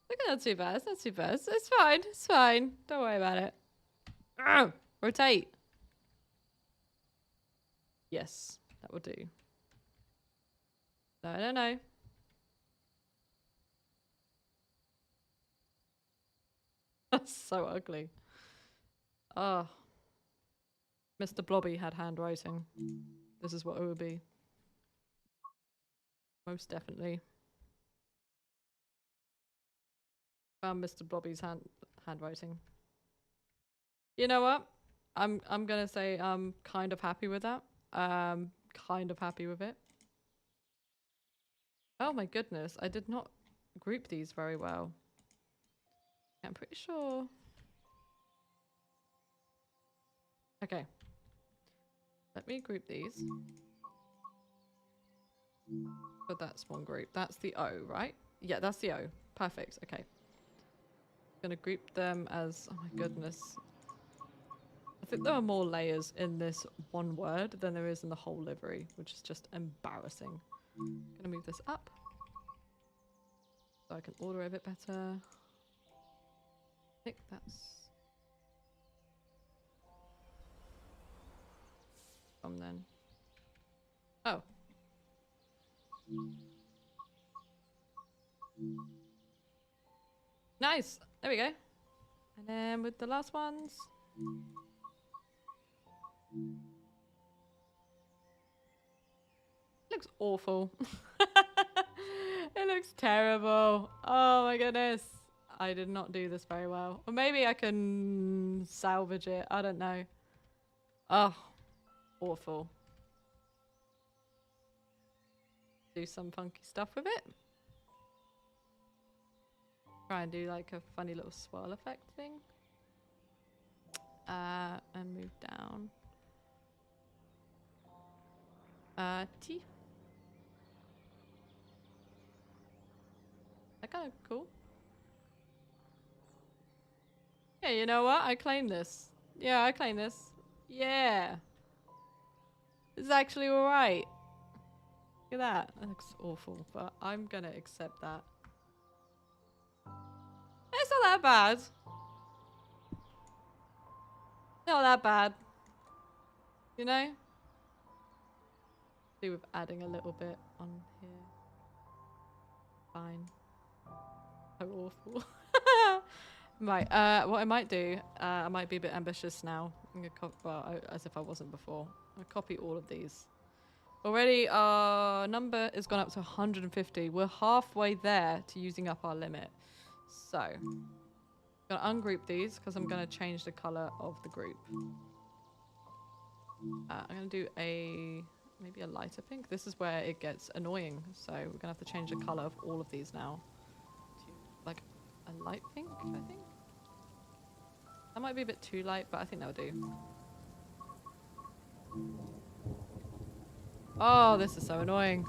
Look, not too bad. It's not too bad. It's fine. It's fine. Don't worry about it. Arrgh! Rotate. Yes, that will do. No, no, no. That's so ugly. Oh. Mr. Blobby had handwriting. This is what it would be. Most definitely. Found Mr. Blobby's handwriting. You know what? I'm gonna say I'm kind of happy with that. Kind of happy with it. Oh my goodness, I did not group these very well. I'm pretty sure. Okay. Let me group these. But that's one group. That's the O, right? Yeah, that's the O. Perfect. Okay. Gonna group them as, oh my goodness. I think there are more layers in this one word than there is in the whole livery, which is just embarrassing. Gonna move this up so I can order a bit better. I think that's from then. Oh. Nice. There we go. And then with the last ones. It looks awful. It looks terrible. Oh my goodness. I did not do this very well. Or maybe I can salvage it. I don't know. Oh, awful. Do some funky stuff with it. Try and do like a funny little swirl effect thing. And move down. T. That kind of cool. Yeah, you know what? I claim this. Yeah, I claim this. Yeah. It's actually alright. Look at that. That looks awful, but I'm gonna accept that. It's not that bad. Not that bad. You know? Do with adding a little bit on here. Fine. So awful. Right, what I might do, I might be a bit ambitious now. I'm gonna as if I wasn't before. I'm gonna copy all of these. Already our number has gone up to 150. We're halfway there to using up our limit. So, I'm gonna ungroup these because I'm gonna change the color of the group. I'm gonna do maybe a lighter pink. This is where it gets annoying. So we're gonna have to change the color of all of these now to like a light pink, I think. That might be a bit too light, but I think that'll do. Oh, this is so annoying.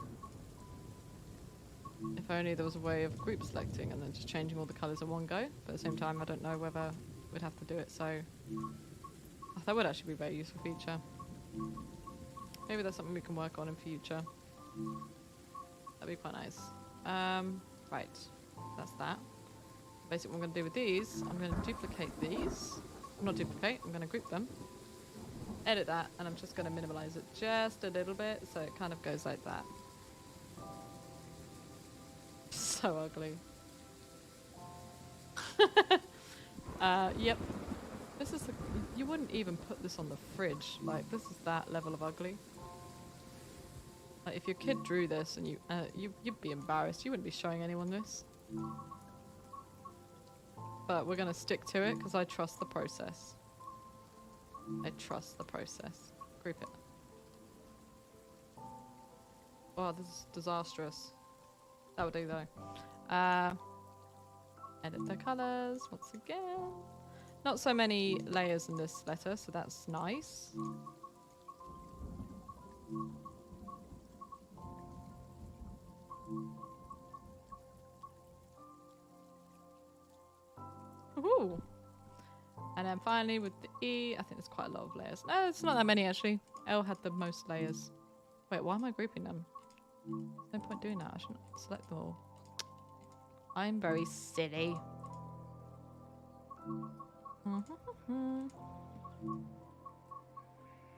If only there was a way of group selecting and then just changing all the colours in one go. But at the same time, I don't know whether we'd have to do it, so... Oh, that would actually be a very useful feature. Maybe that's something we can work on in future. That'd be quite nice. Right. That's that. Basically what I'm going to do with these, I'm going to duplicate these. Not duplicate, I'm going to group them. Edit that, and I'm just going to minimize it just a little bit, so it kind of goes like that. So ugly. Yep. This is you wouldn't even put this on the fridge. Like, this is that level of ugly. Like, if your kid drew this and you'd be embarrassed. You wouldn't be showing anyone this. But we're gonna stick to it because I trust the process. I trust the process. Group it. Oh, this is disastrous. That would do though. Edit the colors once again. Not so many layers in this letter, so that's nice. Woohoo! And then finally with the E, I think there's quite a lot of layers. No, it's not that many actually. L had the most layers. Wait, why am I grouping them? There's no point doing that. I shouldn't select them all. I'm very silly.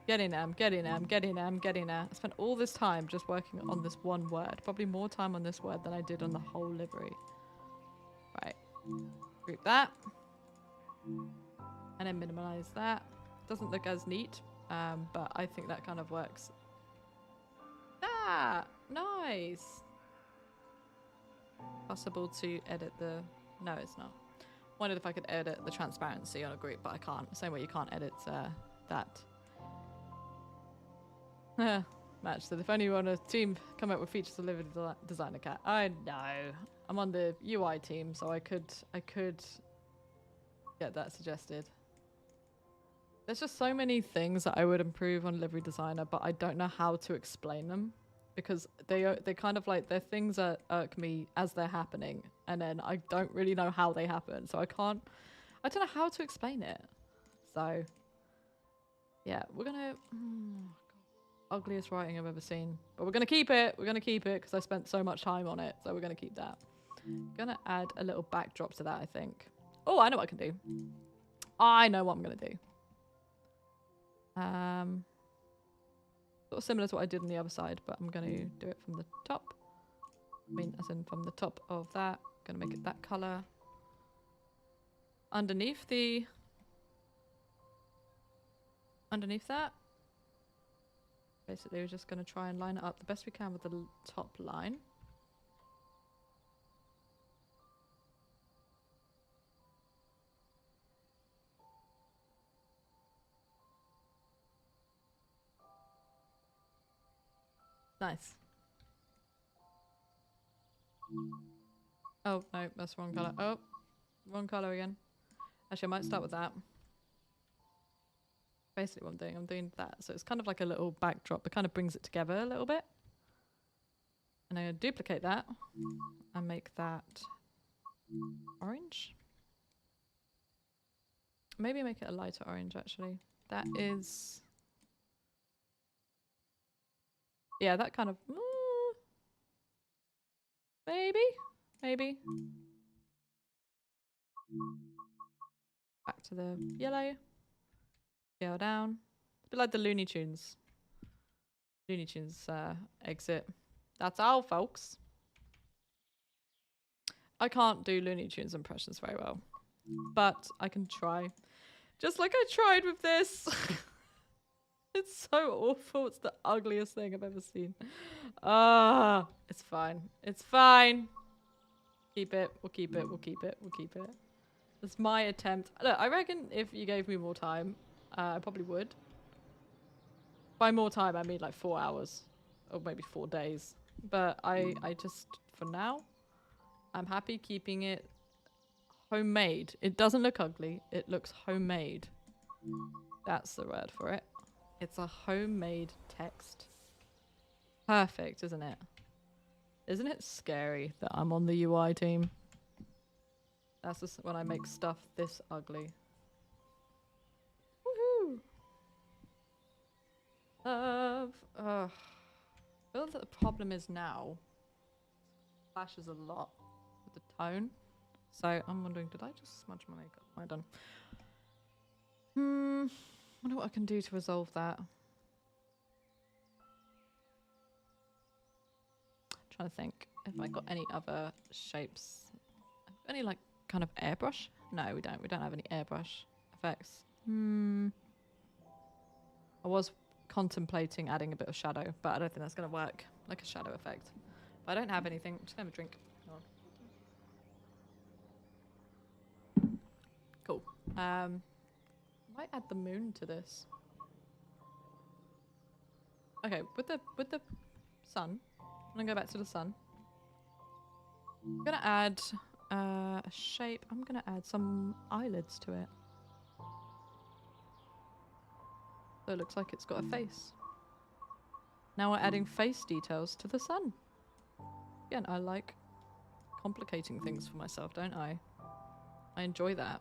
Getting there, I'm getting there, I'm getting there, I'm getting there. I spent all this time just working on this one word. Probably more time on this word than I did on the whole livery. Right. Group that. And then minimize that. Doesn't look as neat, but I think that kind of works. Ah, nice. Possible to edit the... No, it's not. Wondered if I could edit the transparency on a group, but I can't. Same way you can't edit that. Match said, if only you want a team come up with features to live design a cat. I know. I'm on the UI team, so I could get that suggested. There's just so many things that I would improve on Livery Designer, but I don't know how to explain them because they kind of like, they're things that irk me as they're happening, and then I don't really know how they happen, so I don't know how to explain it. So yeah, we're gonna ugliest writing I've ever seen, but we're gonna keep it. We're gonna keep it because I spent so much time on it, so we're gonna keep that. Gonna add a little backdrop to that, I think. Oh, I know what I can do. I know what I'm gonna do. Sort of similar to what I did on the other side, but I'm going to do it from the top. I mean, as in from the top of that. Going to make it that color. Underneath that. Basically, we're just going to try and line it up the best we can with the top line. Nice. Oh, no, that's the wrong colour. Oh, wrong colour again. Actually, I might start with that. Basically what I'm doing. I'm doing that. So it's kind of like a little backdrop. It kind of brings it together a little bit. And I'm going to duplicate that and make that orange. Maybe make it a lighter orange, actually. That is... Yeah, that kind of... Maybe. Back to the yellow. Scale down. A bit like the Looney Tunes. Looney Tunes exit. That's all, folks. I can't do Looney Tunes impressions very well, but I can try. Just like I tried with this. It's so awful. It's the ugliest thing I've ever seen. It's fine. It's fine. Keep it. We'll keep it. We'll keep it. We'll keep it. It's my attempt. Look, I reckon if you gave me more time, I probably would. By more time, I mean like 4 hours. Or maybe 4 days. But I just, for now, I'm happy keeping it homemade. It doesn't look ugly. It looks homemade. That's the word for it. It's a homemade text. Perfect, isn't it? Isn't it scary that I'm on the UI team? That's just when I make stuff this ugly. Woohoo! Love. Ugh. I feel that the problem is now clashes a lot with the tone. So I'm wondering, did I just smudge my makeup? Am I done? Wonder what I can do to resolve that. Trying to think if I got any other shapes. Any like kind of airbrush? No, we don't. We don't have any airbrush effects. I was contemplating adding a bit of shadow, but I don't think that's going to work. Like a shadow effect. But I don't have anything. I'm just going to have a drink. Cool. Might add the moon to this. Okay, with the sun. I'm gonna go back to the sun. I'm gonna add a shape. I'm gonna add some eyelids to it. So it looks like it's got a face. Now we're adding face details to the sun. Again, I like complicating things for myself, don't I? I enjoy that.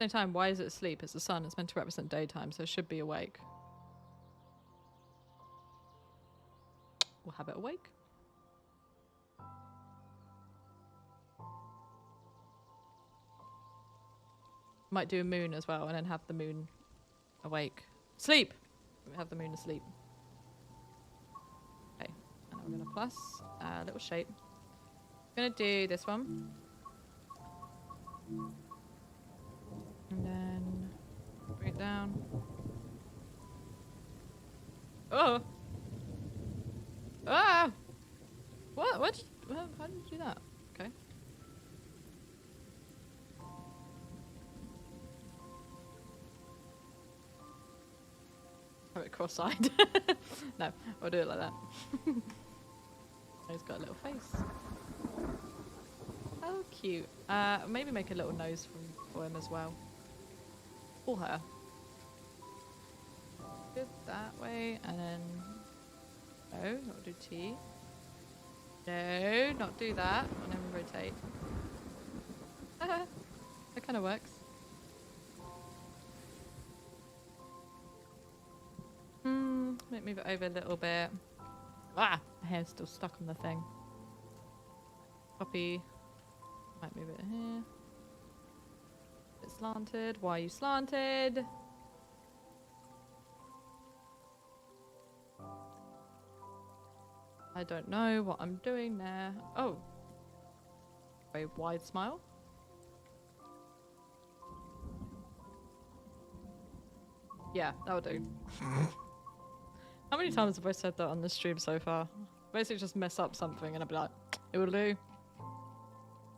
Same time, why is it asleep? It's the sun. It's meant to represent daytime, so it should be awake. We'll have it awake. Might do a moon as well, and then have the moon awake. Sleep! We have the moon asleep. Okay, and now we're gonna plus a little shape. Gonna do this one. And then bring it down. Oh! Ah! What? What? How did you do that? Okay. Have it cross-eyed. No, I'll do it like that. He's got a little face. Oh, cute. Maybe make a little nose for him as well. Or her. Good that way, and then... No, not do T. No, not do that. And then rotate. That kind of works. Might move it over a little bit. Ah! My hair's still stuck on the thing. Copy. Might move it here. It's slanted. Why are you slanted? I don't know what I'm doing there. Oh. Very wide smile. Yeah, that'll do. How many times have I said that on this stream so far? Basically just mess up something and I'll be like, it'll do.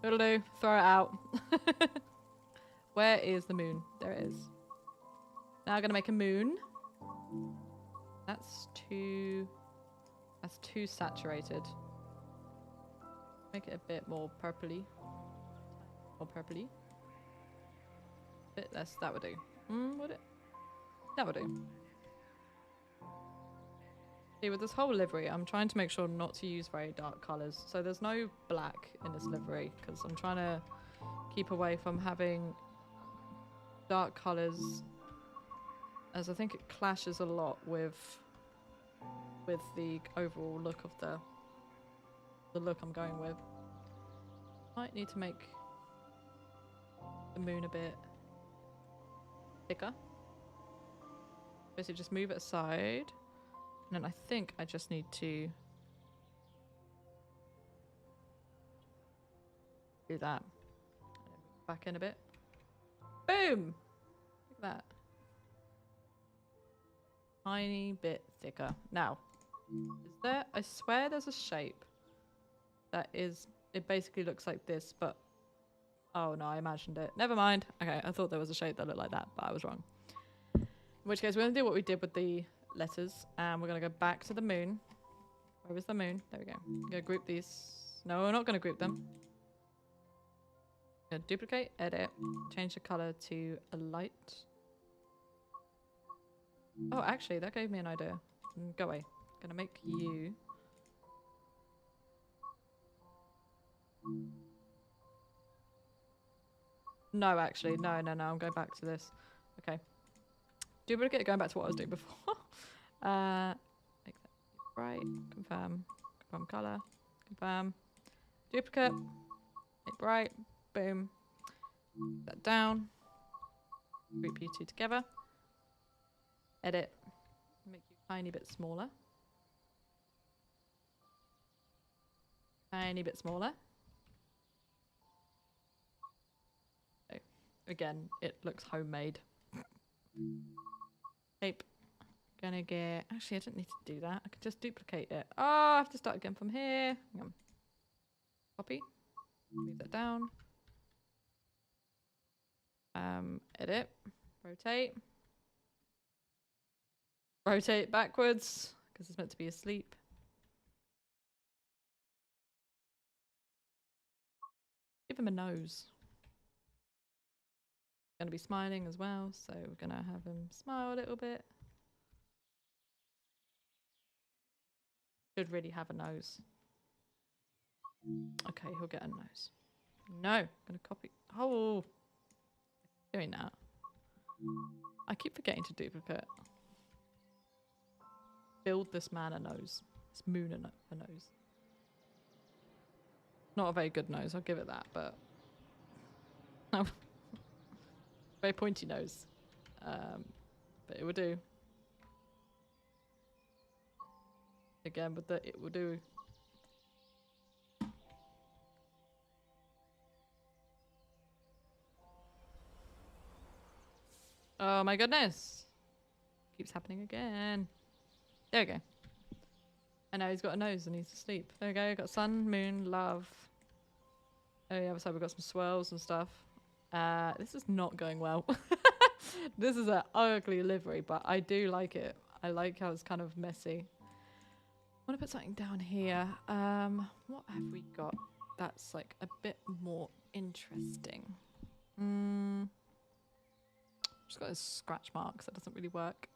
It'll do. Throw it out. Where is the moon? There it is. Now I'm gonna make a moon. That's too saturated. Make it a bit more purpley. or purpley. Bit less, that would do. Would it? That would do. See, with this whole livery, I'm trying to make sure not to use very dark colours. So there's no black in this livery, because I'm trying to keep away from having dark colours, as I think it clashes a lot with the overall look of the look I'm going with. Might need to make the moon a bit thicker. Basically just move it aside, and then I think I just need to do that. Back in a bit. Boom! Look at that. Tiny bit thicker. Now, is there, I swear there's a shape that is, it basically looks like this, but, oh no, I imagined it. Never mind. Okay, I thought there was a shape that looked like that, but I was wrong. In which case, we're going to do what we did with the letters, and we're going to go back to the moon. Where is the moon? There we go. We're going to group these. No, we're not going to group them. Going to duplicate, edit, change the color to a light. Oh, actually, that gave me an idea. Go away. Gonna make you. No, actually, no. I'm going back to this. Okay. Duplicate, going back to what I was doing before. Make that bright. Confirm color. Confirm. Duplicate. Make bright. Boom. Put that down. Group you two together. Edit. Make you a tiny bit smaller. Tiny bit smaller. So, again, it looks homemade. Tape. Gonna get... Actually, I didn't need to do that. I could just duplicate it. Oh, I have to start again from here. Hang on. Copy. Move that down. Edit. Rotate. Rotate backwards, because it's meant to be asleep. Give him a nose. Gonna be smiling as well, so we're gonna have him smile a little bit. Should really have a nose. Okay, he'll get a nose. No, gonna copy. Oh, doing that. I keep forgetting to duplicate. Build this man a nose. This moon a nose. Not a very good nose, I'll give it that, but very pointy nose. But it will do. Again, with the it will do. Oh my goodness. Keeps happening again. There we go. And now he's got a nose and he's asleep. There we go, got sun, moon, love. Oh yeah, other side we've got some swirls and stuff. This is not going well. This is an ugly livery, but I do like it. I like how it's kind of messy. I want to put something down here. What have we got that's like a bit more interesting? Just got those scratch marks. That doesn't really work.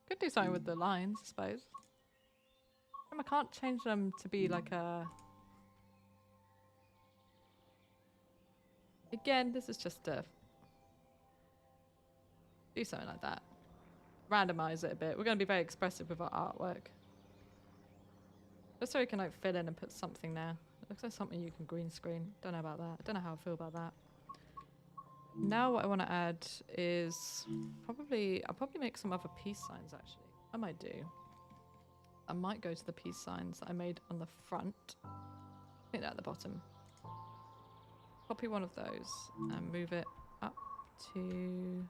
Could do something with the lines, I suppose. I can't change them to be like a... Again, this is just a... Do something like that. Randomize it a bit. We're going to be very expressive with our artwork. Just so we can like fill in and put something there. It looks like something you can green screen. Don't know about that. Don't know how I feel about that. Now what I want to add is probably... I'll probably make some other peace signs actually. I might do. I might go to the peace signs that I made on the front. I think they're at the bottom. Copy one of those and move it up to...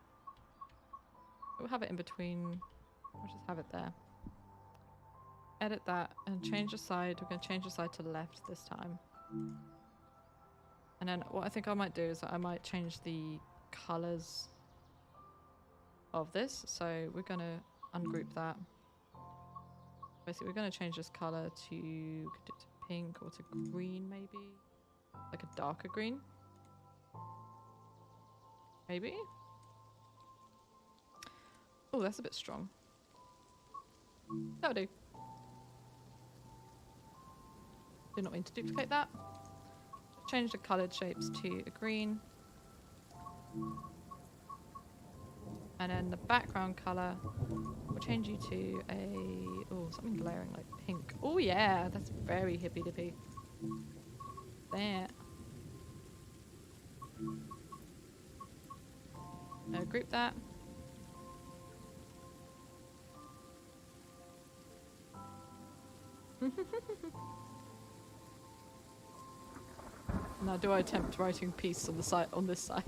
We'll have it in between. We'll just have it there. Edit that and change the side. We're going to change the side to the left this time. And then what I think I might do is that I might change the colours of this. So we're going to ungroup that. Basically, we're going to change this colour to pink or to green maybe. Like a darker green. Maybe? Oh, that's a bit strong. That'll do. Do not mean to duplicate that. Change the coloured shapes to a green. And then the background colour, we'll change you to a... oh, something glaring like pink. Oh yeah, that's very hippy dippy. There. Group that. Now, do I attempt writing peace on the site on this side?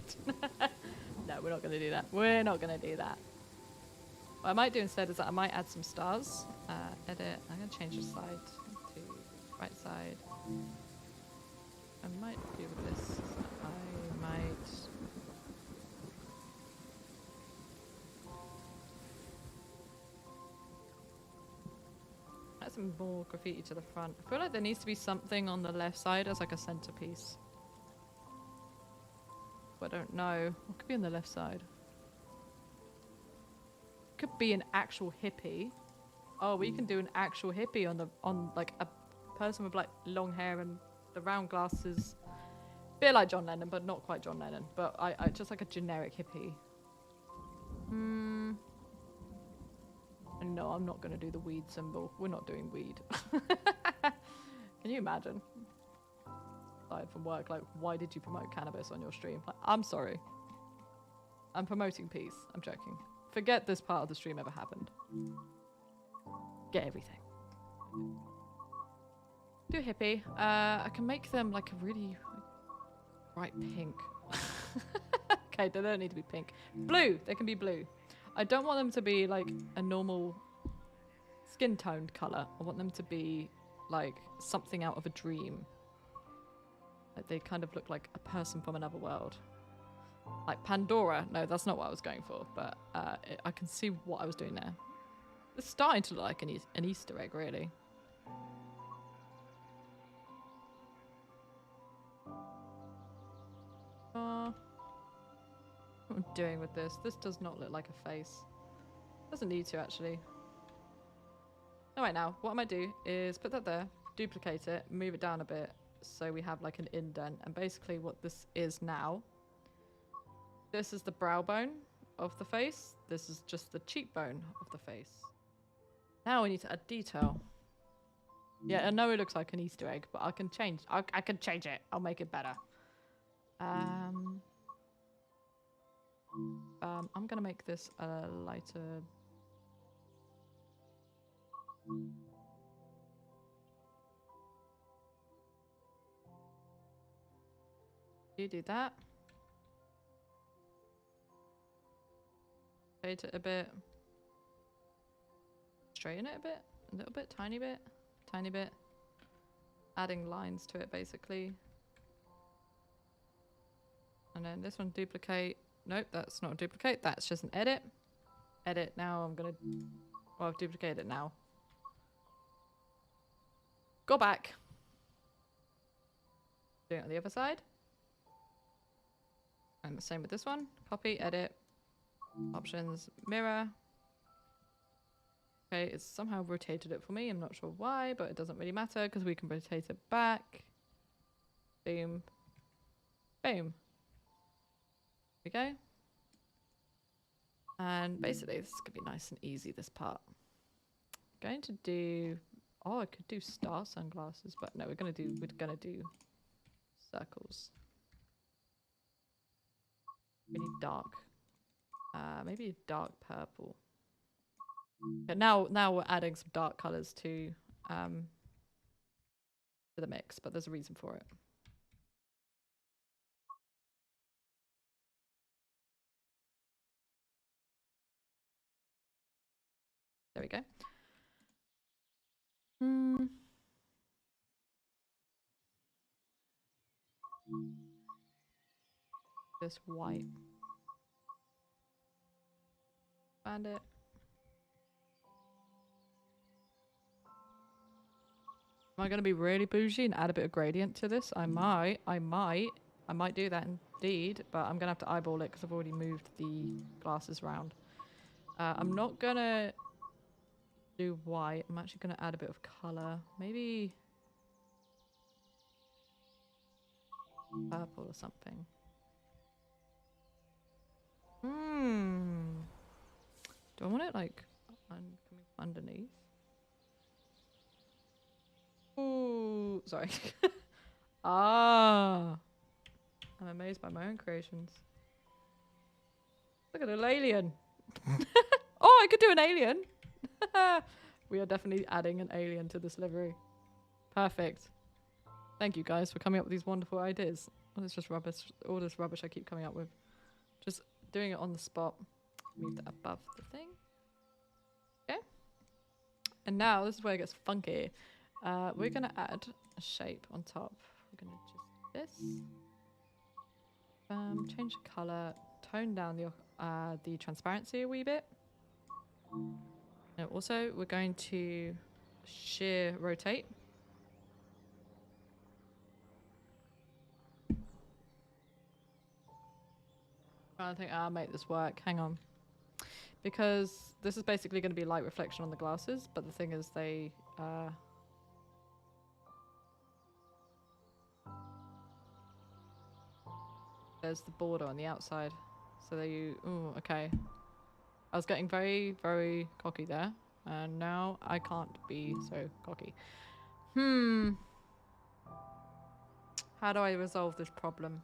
No, we're not going to do that. We're not going to do that. What I might do instead is that I might add some stars. Edit. I'm going to change the side to right side. I might do with this. I might. Add some more graffiti to the front. I feel like there needs to be something on the left side as like a centerpiece. But I don't know. What could be on the left side? Could be an actual hippie. Oh, we can do an actual hippie on like a person with like long hair and the round glasses. Bit like John Lennon, but not quite John Lennon. But I just like a generic hippie. No, I'm not going to do the weed symbol. We're not doing weed. Can you imagine? Aside from work, like, why did you promote cannabis on your stream? Like, I'm sorry. I'm promoting peace. I'm joking. Forget this part of the stream ever happened. Get everything. Do hippie. I can make them like a really bright pink. Okay, they don't need to be pink. Blue. They can be blue. I don't want them to be like a normal skin toned colour. I want them to be like something out of a dream. Like they kind of look like a person from another world. Like Pandora. No, that's not what I was going for, but I can see what I was doing there. It's starting to look like an Easter egg, really. What I'm doing with this. This does not look like a face. Doesn't need to, actually. Alright, now, what I might do is put that there, duplicate it, move it down a bit, so we have like an indent. And basically what this is now, this is the brow bone of the face. This is just the cheekbone of the face. Now we need to add detail. Yeah, I know it looks like an Easter egg, but I can change. I can change it. I'll make it better. I'm gonna make this a lighter. You do that. Fade it a bit. Straighten it a bit. A little bit. Tiny bit. Tiny bit. Adding lines to it, basically. And then this one, duplicate. Nope, that's not a duplicate. That's just an edit. Edit. Now I'm gonna... well, I've duplicated it now. Go back. Do it on the other side. And the same with this one. Copy, edit. Options, mirror. Okay, it's somehow rotated it for me. I'm not sure why, but it doesn't really matter because we can rotate it back. Boom. Boom. There we go. And basically, this is going to be nice and easy, this part. Going to do... oh, I could do star sunglasses, but no, we're gonna do circles. Really dark. Maybe a dark purple. But now we're adding some dark colours to the mix, but there's a reason for it. There we go. This white. Find it. Am I going to be really bougie and add a bit of gradient to this? I might do that and indeed, but I'm gonna have to eyeball it because I've already moved the glasses round. I'm not gonna do white. I'm actually gonna add a bit of color. Maybe purple or something. Do I want it like coming underneath? Ooh, sorry. Ah, I'm amazed by my own creations. Look at an alien. Oh, I could do an alien. We are definitely adding an alien to this livery. Perfect. Thank you guys for coming up with these wonderful ideas. Oh, it's just rubbish. All this rubbish I keep coming up with. Just doing it on the spot. Move that above the thing. Okay. And now this is where it gets funky. We're gonna add a shape on top. We're gonna just this. Change the color. Tone down the transparency a wee bit. And also, we're going to shear rotate. I think I'll make this work. Hang on. Because this is basically going to be light reflection on the glasses, but the thing is they... there's the border on the outside. So there you... Ooh, okay. I was getting very, very cocky there. And now I can't be so cocky. How do I resolve this problem?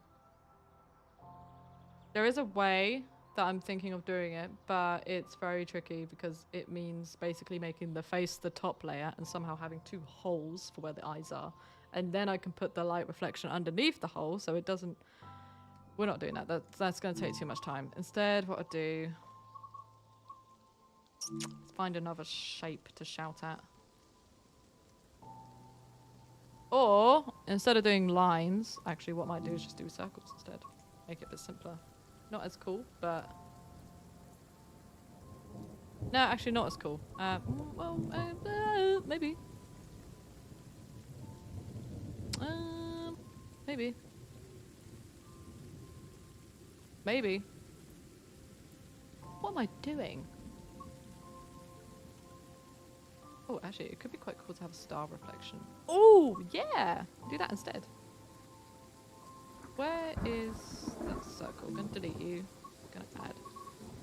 There is a way that I'm thinking of doing it, but it's very tricky because it means basically making the face the top layer and somehow having two holes for where the eyes are. And then I can put the light reflection underneath the hole so it doesn't... We're not doing that. That's going to take too much time. Instead, what I do... Let's find another shape to shout at. Or, instead of doing lines, actually what I might do is just do circles instead. Make it a bit simpler. Not as cool, but... No, actually not as cool. Maybe. Maybe. Maybe. What am I doing? Oh, actually, it could be quite cool to have a star reflection. Oh, yeah! Do that instead. Where is that circle? I'm going to delete you. I'm going to add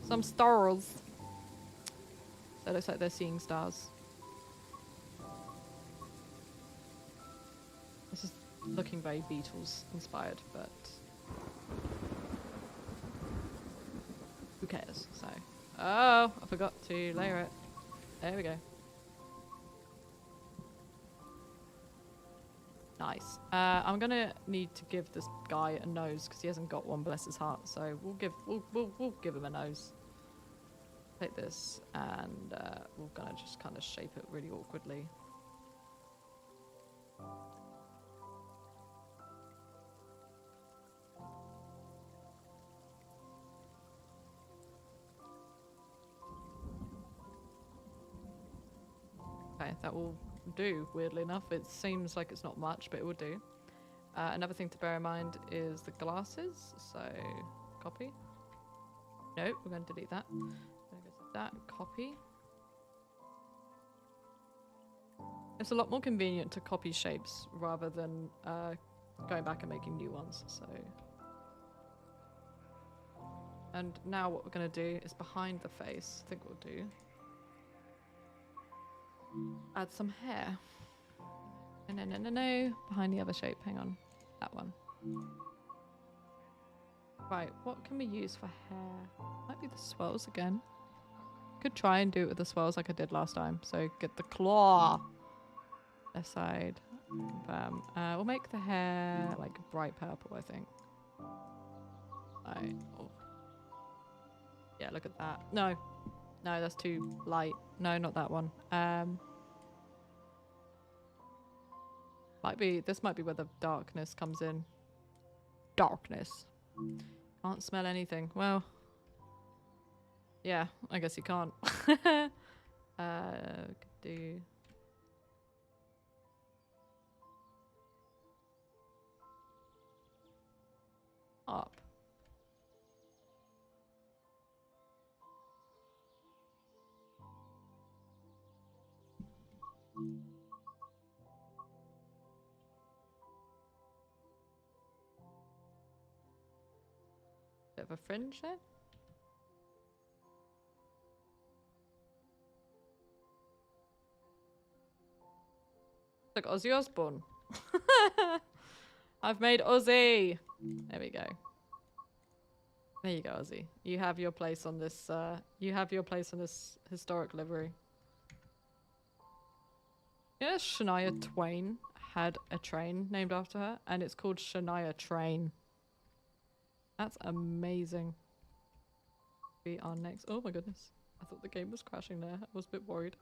some stars. So it looks like they're seeing stars. This is looking very Beatles inspired, but who cares? So, oh, I forgot to layer it. There we go. Nice. I'm gonna need to give this guy a nose because he hasn't got one, bless his heart. So we'll give him a nose. Take this and we're gonna just kind of shape it really awkwardly. Okay, that will do, weirdly enough. It seems like it's not much, but it will do. Another thing to bear in mind is the glasses. So, copy. No, we're going to delete that. We're going to go to that, copy. It's a lot more convenient to copy shapes rather than going back and making new ones. So, and now what we're going to do is behind the face, I think we'll do. Add some hair. No. Behind the other shape. Hang on. That one. Right. What can we use for hair? Might be the swirls again. Could try and do it with the swirls like I did last time. So get the claw. Left side. Confirm. We'll make the hair like bright purple, I think. Right. Oh. Yeah, look at that. No. No, that's too light. No, not that one. This might be where the darkness comes in. Darkness. Can't smell anything. Well, yeah, I guess you can't. Could do... Up. a fringe there. Look, Ozzy Osbourne. I've made Ozzy. There we go. There you go, Ozzy. You have your place on this. You have your place on this historic livery. You know, Shania Twain had a train named after her, and it's called Shania Train. That's amazing. We are next. Oh my goodness. I thought the game was crashing there. I was a bit worried.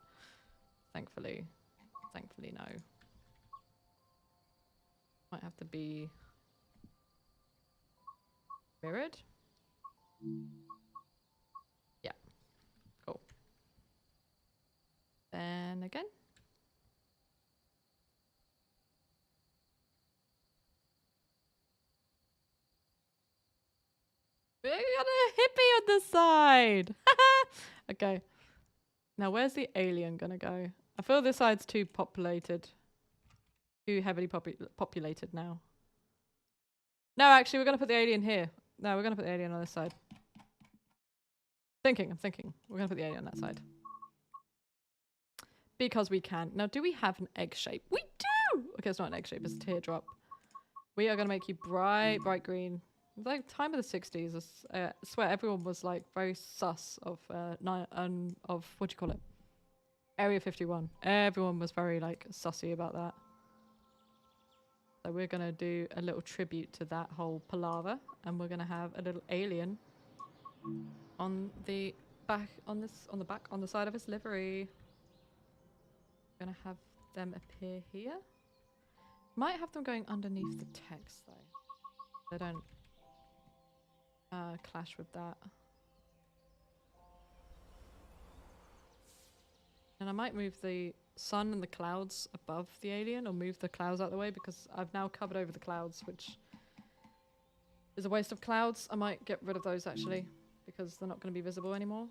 Thankfully no. Might have to be mirrored. Yeah. Cool. Then again. We got a hippie on the side. Okay. Now where's the alien gonna go? I feel this side's too populated. Too heavily populated now. No, actually, we're gonna put the alien here. No, we're gonna put the alien on this side. I'm thinking. We're gonna put the alien on that side. Because we can. Now, do we have an egg shape? We do! Okay, it's not an egg shape, it's a teardrop. We are gonna make you bright green. Like, time of the 60s, I swear everyone was like very sus of, what do you call it? Area 51. Everyone was very like sussy about that. So we're gonna do a little tribute to that whole palaver, and we're gonna have a little alien on the back, on the side of his livery. Gonna have them appear here. Might have them going underneath the text though. They don't clash with that. And I might move the sun and the clouds above the alien, or move the clouds out of the way, because I've now covered over the clouds, which is a waste of clouds. I might get rid of those actually, because they're not going to be visible anymore.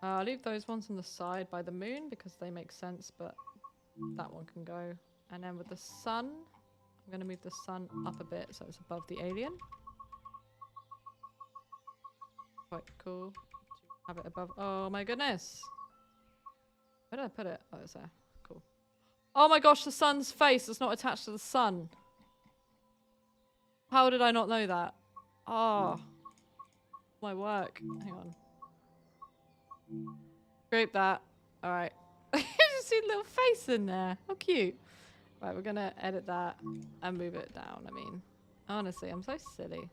I'll leave those ones on the side by the moon because they make sense, but that one can go. And then with the sun, I'm going to move the sun up a bit so it's above the alien. Quite cool to have it above. Oh my goodness. Where did I put it? Oh, it's there. Cool. Oh my gosh, the sun's face is not attached to the sun. How did I not know that? Oh. My work. Hang on. Group that. Alright. You just see a little face in there. How cute. Right, we're gonna edit that and move it down. I mean, honestly, I'm so silly.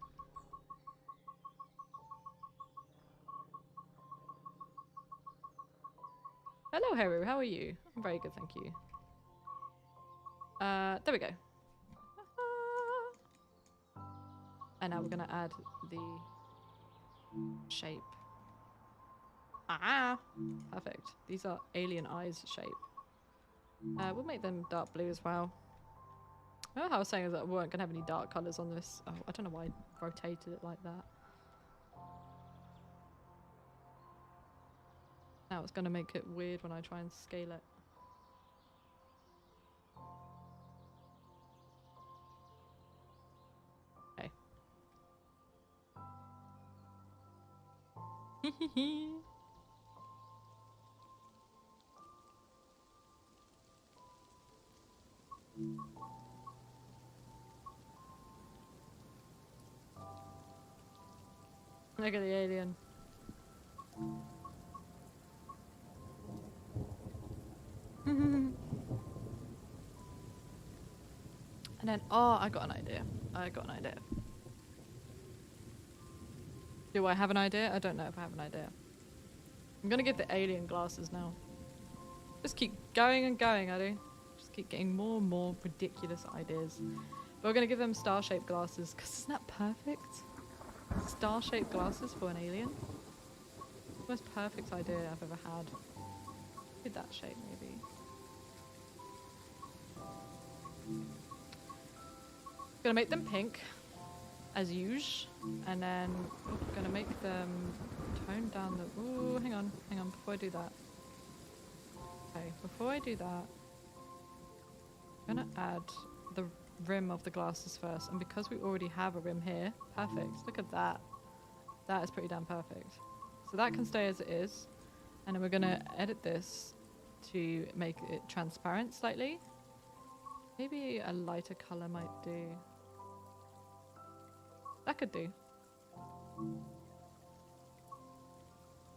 Hello, Heru. How are you? I'm very good, thank you. There we go. And now we're gonna add the shape. Ah, perfect. These are alien eyes shape. We'll make them dark blue as well. I know how I was saying is that we weren't gonna have any dark colors on this. Oh, I don't know why I rotated it like that. Now it's gonna make it weird when I try and scale it. Okay. Look at the alien. And then, oh, I got an idea. Do I have an idea? I don't know if I have an idea. I'm gonna get the alien glasses now. Just keep going and going, I do. Just keep getting more and more ridiculous ideas. But we're gonna give them star-shaped glasses, because isn't that perfect? Star-shaped glasses for an alien? The most perfect idea I've ever had. With that shape, maybe. Gonna make them pink, as usual, and then gonna make them tone down the. Ooh, hang on. Before I do that. Okay, before I do that, I'm gonna add the rim of the glasses first, and because we already have a rim here, perfect. Look at that. That is pretty damn perfect. So that can stay as it is. And then we're going to edit this to make it transparent slightly. Maybe a lighter color might do. That could do.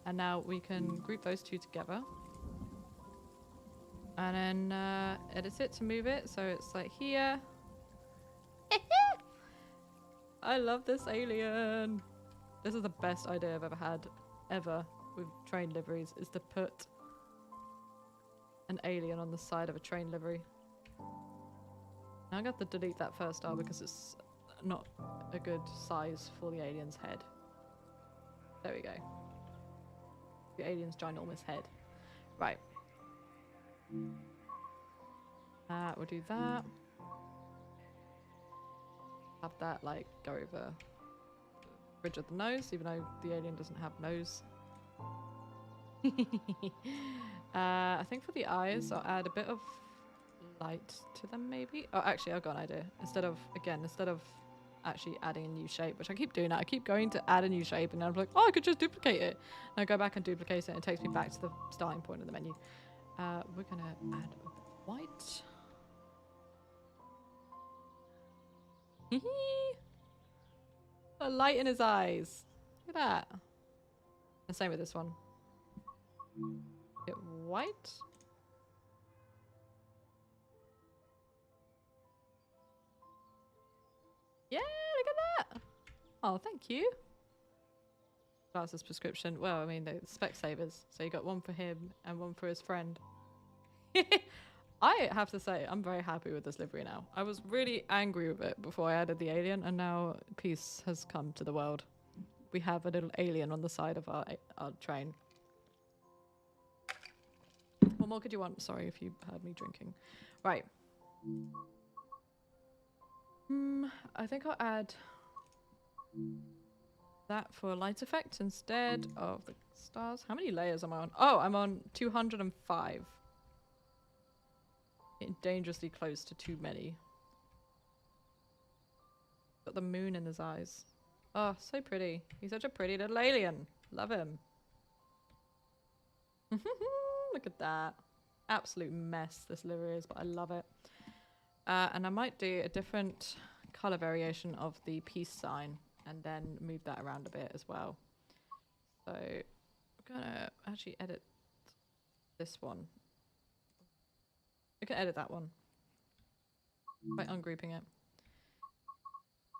And now we can group those two together. And then edit it to move it so it's like here. I love this alien. This is the best idea I've ever had, ever, with train liveries, is to put an alien on the side of a train livery. Now I got to delete that first star because it's not a good size for the alien's head. There we go. The alien's ginormous head. Right. We'll do that. Have that like go over the bridge of the nose, even though the alien doesn't have nose. I think for the eyes, I'll add a bit of light to them, maybe. Oh, actually, I've got an idea. Instead of actually adding a new shape, which I keep doing that. I keep going to add a new shape, and then I'm like, oh, I could just duplicate it. And I go back and duplicate it, and it takes me back to the starting point of the menu. We're gonna add a bit of white. A light in his eyes. Look at that. And same with this one. Get white. Yeah, look at that. Oh, thank you. Glasses prescription. Well, I mean, the Specsavers. So you got one for him and one for his friend. I have to say, I'm very happy with this livery now. I was really angry with it before I added the alien, and now peace has come to the world. We have a little alien on the side of our train. What more could you want? Sorry if you heard me drinking. Right. I think I'll add that for a light effect instead of the stars. How many layers am I on? Oh, I'm on 205. Getting dangerously close to too many. Got the moon in his eyes. Oh, so pretty. He's such a pretty little alien. Love him. Look at that. Absolute mess this livery is, but I love it. And I might do a different color variation of the peace sign and then move that around a bit as well. So I'm gonna actually edit this one. We can edit that one by ungrouping it.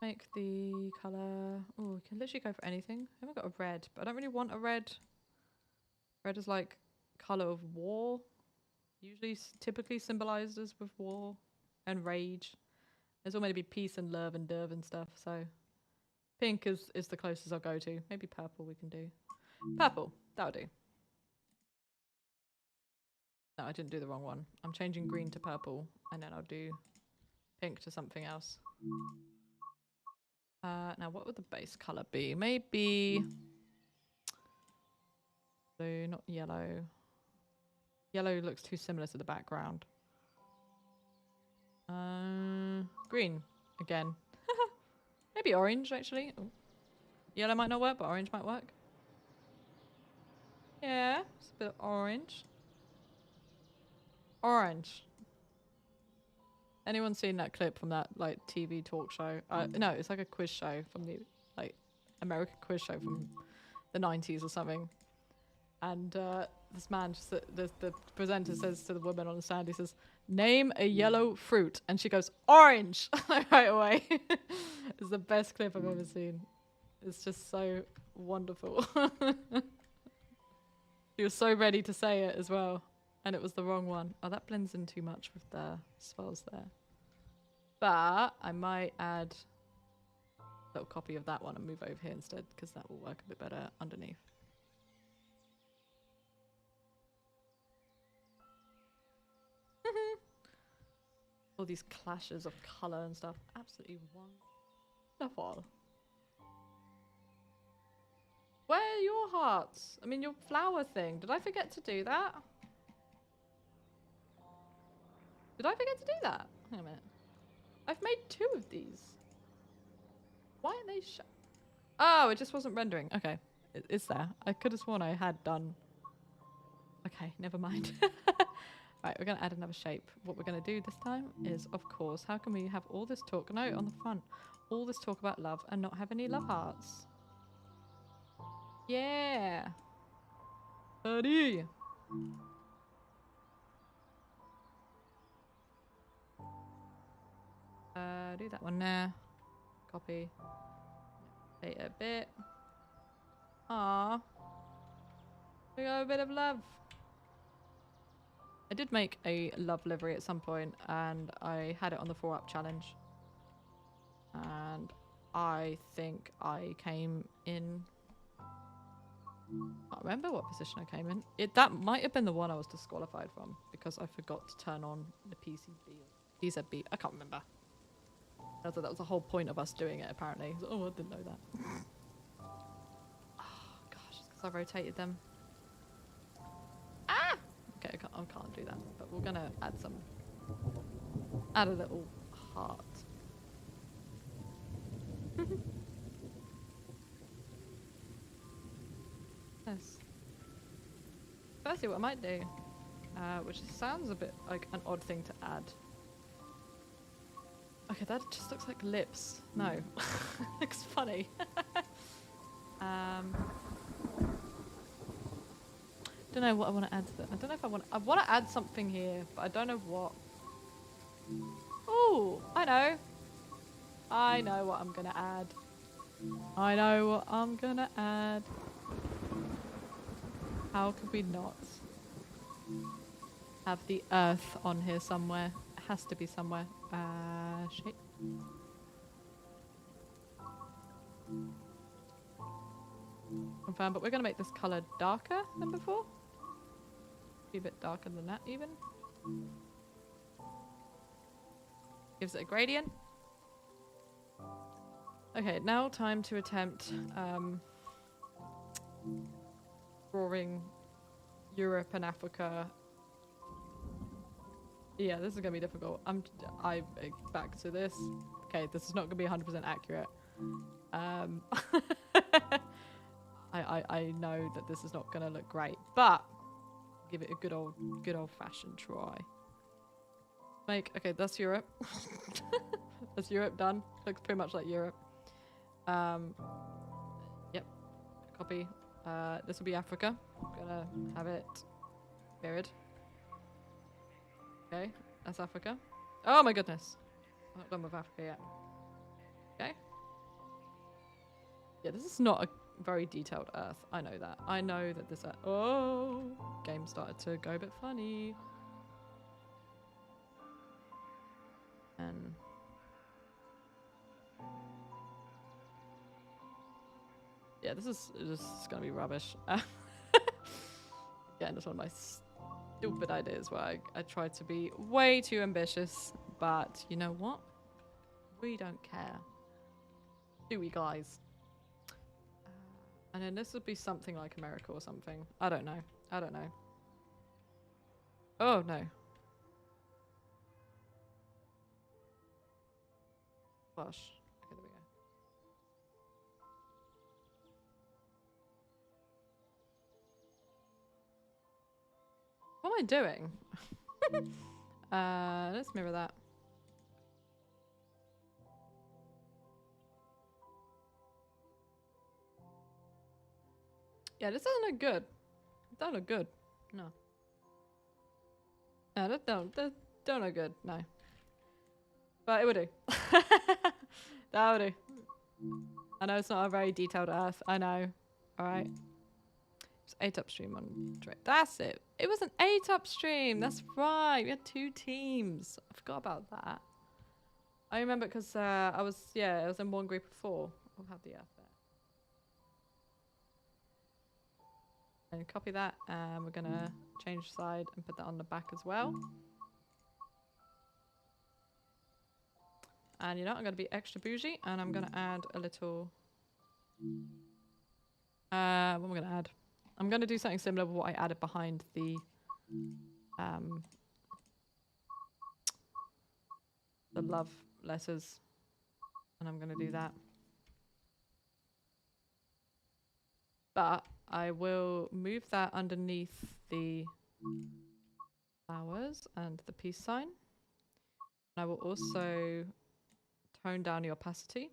Make the color. Oh, we can literally go for anything. I haven't got a red, but I don't really want a red. Red is like color of war, usually typically symbolized as with war and rage. There's all meant to be peace and love and dove and stuff. So pink is the closest I'll go to. Maybe purple we can do. Purple, that'll do. No, I didn't do the wrong one. I'm changing green to purple, and then I'll do pink to something else. Now, what would the base color be? Maybe blue, not yellow. Yellow looks too similar to the background. Green again. Maybe orange, actually. Ooh. Yellow might not work, but orange might work. Yeah, it's a bit of orange. Orange. Anyone seen that clip from that like TV talk show? No, it's like a quiz show from the like American quiz show from the 90s or something. And this man, just the presenter says to the woman on the stand, he says, "Name a yellow fruit," and she goes, "Orange," right away. It's the best clip I've ever seen. It's just so wonderful. She was so ready to say it as well. And it was the wrong one. Oh, that blends in too much with the swells there. But I might add a little copy of that one and move over here instead, because that will work a bit better underneath. All these clashes of colour and stuff. Absolutely wonderful. Where are your hearts? I mean, your flower thing. Did I forget to do that? Did I forget to do that? Hang on a minute. I've made 2 of these. Why aren't they Oh, it just wasn't rendering. Okay. It's there. I could have sworn I had done. Okay, never mind. Right, we're going to add another shape. What we're going to do this time is, of course, how can we have all this talk? No, on the front. All this talk about love and not have any love hearts. Yeah. Buddy. Do that one there. Copy. Wait a bit. Ah, we got a bit of love. I did make a love livery at some point, and I had it on the 4-up challenge. And I think I came in. I can't remember what position I came in. That might have been the one I was disqualified from because I forgot to turn on the PCB. DZB. I can't remember. I thought that was the whole point of us doing it, apparently. So, oh, I didn't know that. Oh, gosh, it's because I rotated them. Ah! Okay, I can't do that. But we're going to add some... Add a little heart. Yes. Firstly, what I might do, which sounds a bit like an odd thing to add. Okay, that just looks like lips. No. Looks funny. Don't know what I want to add to that. I don't know if I want to add something here, but I don't know what. Oh, I know. I know what I'm gonna add. I know what I'm gonna add. How could we not have the earth on here somewhere? It has to be somewhere. Shape. Confirm, but we're gonna make this color darker than before. Be a bit darker than that even. Gives it a gradient. Okay, now time to attempt drawing Europe and Africa. Yeah, this is gonna be difficult. I'm back to this. Okay, this is not gonna be 100% accurate. I know that this is not gonna look great, but give it a good old fashioned try. Okay, that's Europe. That's Europe done. Looks pretty much like Europe. Yep. Copy. This will be Africa. I'm gonna have it mirrored. Okay, that's Africa. Oh my goodness. I'm not done with Africa yet. Okay. Yeah, this is not a very detailed Earth. I know that. I know that this... Oh! Game started to go a bit funny. And... yeah, this is just gonna be rubbish. Again, it's one of my stupid ideas where I tried to be way too ambitious, but you know what? We don't care. Do we, guys? And then this would be something like America or something. I don't know. I don't know. Oh, no. Gosh. Okay, there we go. What am I doing? Let's mirror that. Yeah, this doesn't look good. It don't look good. No. No, that don't look good. No. But it would do. That would do. I know it's not a very detailed Earth. I know. Alright. It's 8 upstream on Drake. That's it. It was an 8 upstream. That's right. We had 2 teams. I forgot about that. I remember because I was in one group of 4. We'll have the Earth there. And copy that, and we're gonna change side and put that on the back as well. And you know, I'm gonna be extra bougie, and I'm gonna add a little. What am I gonna add? I'm gonna do something similar to what I added behind the love letters, and I'm gonna do that. But I will move that underneath the flowers and the peace sign. And I will also tone down the opacity.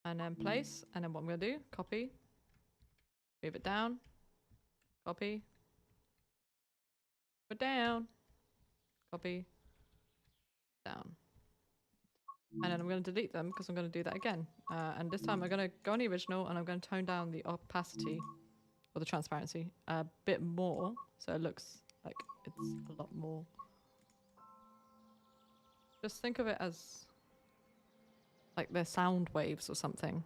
And then place. And then what I'm going to do, copy. Move it down. Copy. Put down. Copy. Down. And then I'm going to delete them because I'm going to do that again. And this time I'm going to go on the original and I'm going to tone down the opacity or the transparency a bit more. So it looks like it's a lot more. Just think of it as like they're sound waves or something.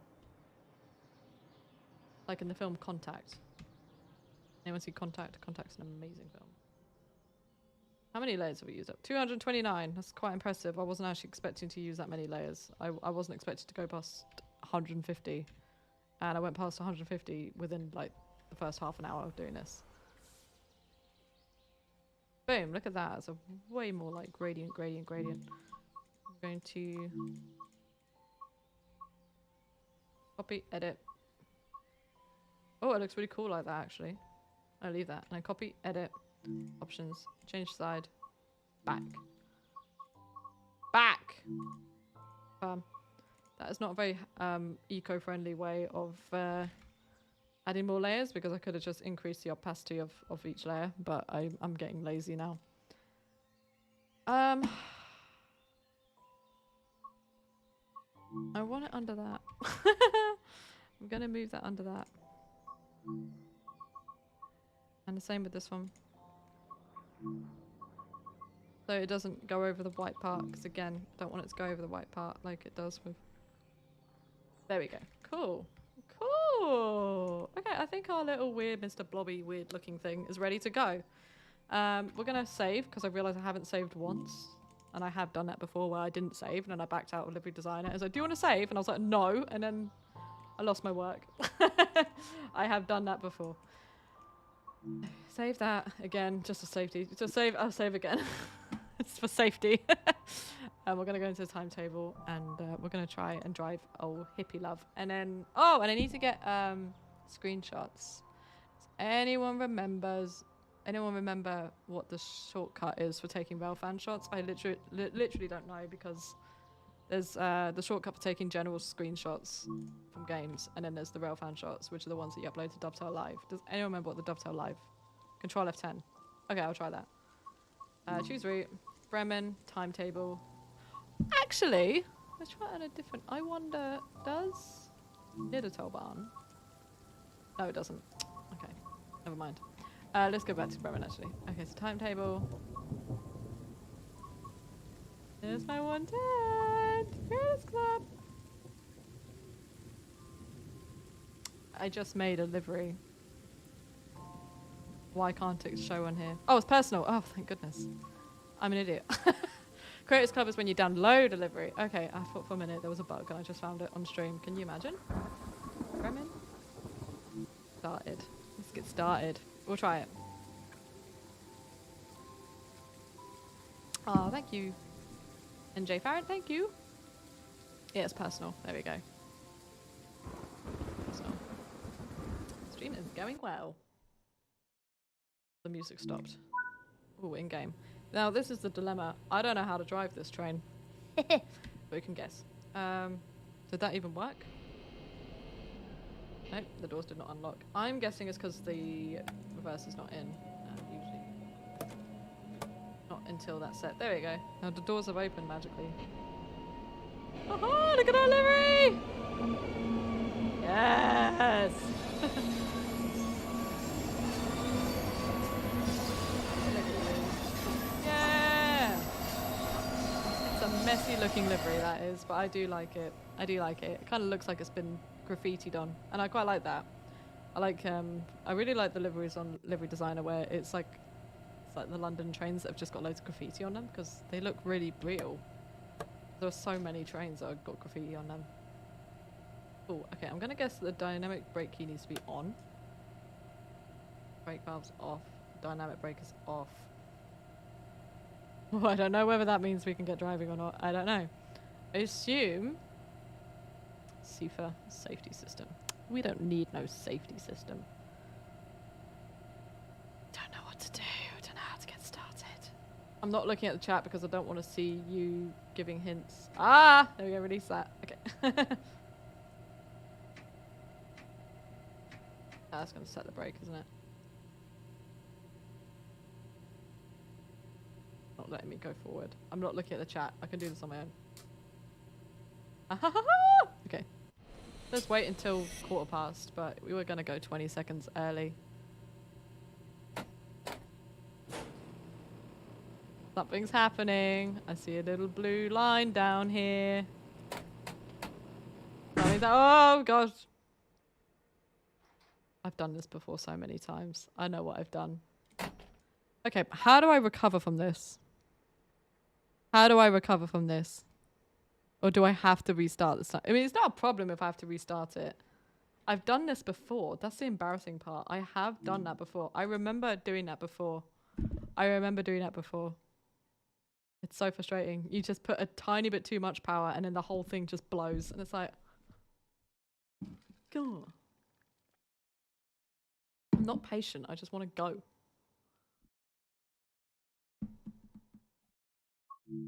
Like in the film Contact. Anyone see Contact? Contact's an amazing film. How many layers have we used up? 229. That's quite impressive. I wasn't actually expecting to use that many layers. I wasn't expected to go past 150. And I went past 150 within like the first half an hour of doing this. Boom, look at that. It's a way more like gradient. I'm going to copy, edit. Oh, it looks really cool like that actually. I'll leave that. And then copy, edit, options, change side, back. That is not a very eco-friendly way of adding more layers because I could have just increased the opacity of each layer, but I'm getting lazy now. I want it under that. I'm gonna move that under that. And the same with this one. So it doesn't go over the white part, because again, I don't want it to go over the white part like it does with... There we go. Cool. Cool! Okay, I think our little weird Mr. Blobby weird looking thing is ready to go. We're gonna save, because I realised I haven't saved once. And I have done that before where I didn't save, and then I backed out of Livery Designer. I was like, do you want to save? And I was like, no. And then I lost my work. I have done that before. Save that again, just for safety. Just save, I'll save again. It's for safety. We're going to go into the timetable and we're going to try and drive old hippie love. And then, oh, and I need to get screenshots. Anyone remember what the shortcut is for taking railfan shots? I literally don't know because there's the shortcut for taking general screenshots from games, and then there's the railfan shots, which are the ones that you upload to Dovetail Live. Does anyone remember what the Dovetail Live? Control F10. Okay, I'll try that. Choose route. Bremen, timetable. Actually, let's try it on a different... I wonder, does Nidatal Barn? No, it doesn't. Okay, never mind. Let's go back to Bremen, actually. Okay, so timetable. There's my 110. Creators Club. I just made a livery. Why can't it show on here? Oh, it's personal. Oh, thank goodness. I'm an idiot. Creators Club is when you download a livery. Okay, I thought for a minute there was a bug and I just found it on stream. Can you imagine? Bremen? Started. Let's get started. We'll try it. Oh, thank you. NJ Farron, thank you. Yeah, it's personal. There we go. Personal. Stream is going well. The music stopped. Ooh, in-game. Now, this is the dilemma. I don't know how to drive this train. But you can guess. Did that even work? Nope, the doors did not unlock. I'm guessing it's because the reverse is not in. Usually. Not until that's set. There we go. Now the doors have opened magically. Oh, look at our livery! Yes! Yeah! It's a messy looking livery, that is, but I do like it. I do like it. It kind of looks like it's been graffitied on, and I quite like that. I like, I really like the liveries on Livery Designer where it's like the London trains that have just got loads of graffiti on them because they look really real. There are so many trains that have got graffiti on them. Oh, okay, I'm gonna guess that the dynamic brake key needs to be on. Brake valve's off. Dynamic brake is off. Well, I don't know whether that means we can get driving or not. I don't know. I assume safer safety system. We don't need no safety system. Don't know what to do. Don't know how to get started. I'm not looking at the chat because I don't want to see you giving hints. Ah! There we go, release that. Okay. That's going to set the brake, isn't it? Not letting me go forward. I'm not looking at the chat. I can do this on my own. Okay. Let's wait until 1/4 past, but we were going to go 20 seconds early. Something's happening. I see a little blue line down here. Oh, gosh. I've done this before so many times. I know what I've done. Okay, how do I recover from this? How do I recover from this? Or do I have to restart this time? I mean, it's not a problem if I have to restart it. I've done this before. That's the embarrassing part. I have done that before. I remember doing that before. It's so frustrating. You just put a tiny bit too much power and then the whole thing just blows. And it's like... God. I'm not patient. I just want to go.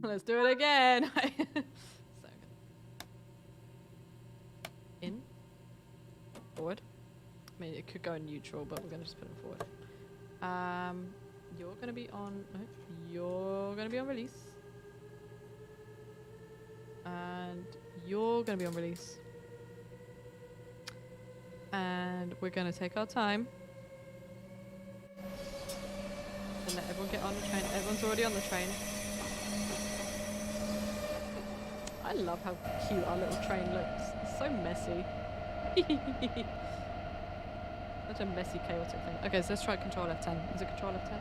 Let's do it again. So, in. Forward. I mean, it could go in neutral, but we're going to just put it forward. You're going to be on... No, you're going to be on release. And you're going to be on release. And we're going to take our time. And let everyone get on the train. Everyone's already on the train. I love how cute our little train looks. It's so messy. Such a messy, chaotic thing. Okay, so let's try Control F10. Is it Control F10?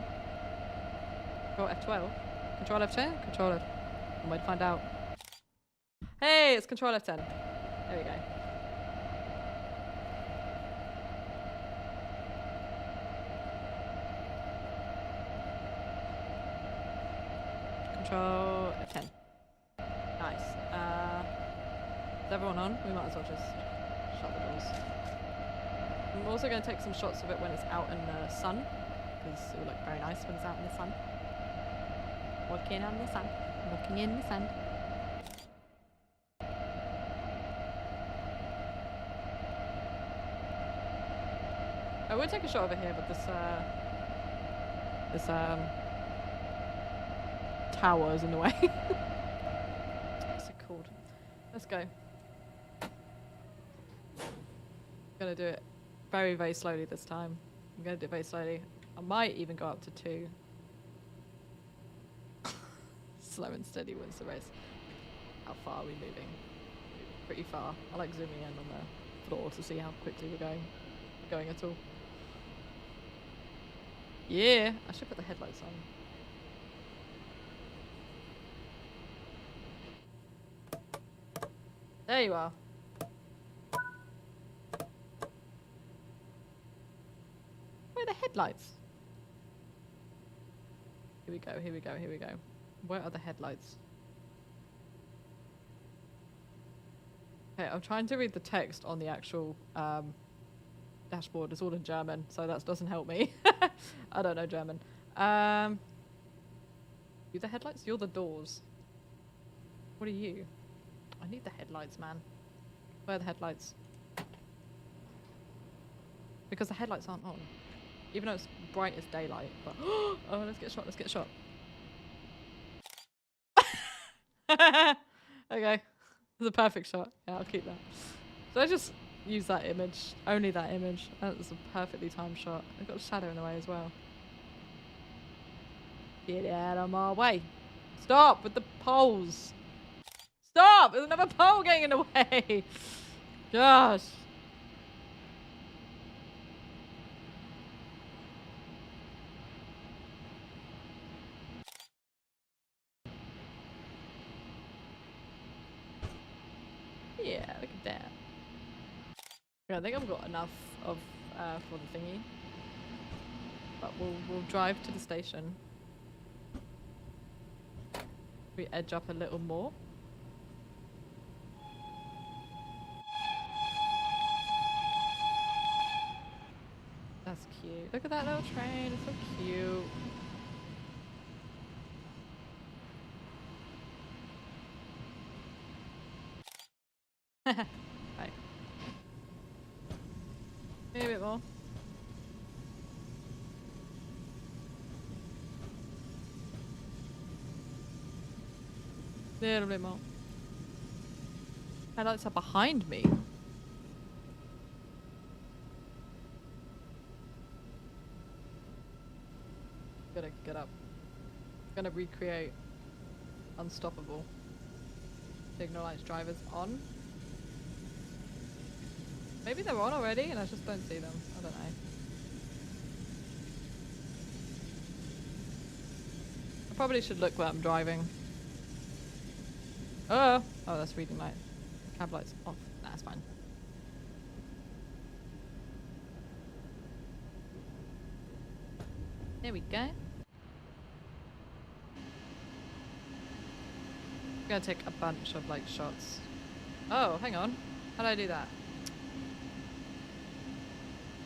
Control F12? Control F10? Control F... I might find out. Hey, it's Control F10. There we go. Control F10. Nice. Is everyone on? We might as well just shut the doors. I'm also going to take some shots of it when it's out in the sun, because it will look very nice when it's out in the sun. Walking on the sun. Walking in the sun. I would take a shot over here, but this tower is in the way. What's it called? Let's go. I'm gonna do it very, very slowly this time. I'm gonna do it very slowly. I might even go up to 2. Slow and steady wins the race. How far are we moving? Pretty far. I like zooming in on the floor to see how quickly we're going. If we're going at all. Yeah, I should put the headlights on. There you are. Where are the headlights? Here we go, here we go, here we go. Where are the headlights? Okay, I'm trying to read the text on the actual dashboard. It's all in German, so that doesn't help me. I don't know German. You the headlights? You're the doors. What are you? I need the headlights, man. Where are the headlights? Because the headlights aren't on. Even though it's bright as daylight. But oh, let's get a shot, let's get a shot. Okay. It's a perfect shot. Yeah, I'll keep that. So I just use that image. Only that image. That was a perfectly timed shot. I've got a shadow in the way as well. Get out of my way. Stop with the poles. Stop! There's another pole getting in the way. Gosh. Yeah, look at that. Yeah, I think I've got enough of for the thingy. But we'll drive to the station. We edge up a little more. Look at that little train. It's so cute. Right. Maybe a bit more. A little bit more. Headlights are behind me. Gotta get up. Gonna recreate Unstoppable. Signal lights drivers on. Maybe they're on already and I just don't see them. I don't know. I probably should look where I'm driving. Oh, that's reading light. Cab lights off. Nah, it's fine. There we go. I'm gonna take a bunch of like shots. Oh, hang on. How did I do that?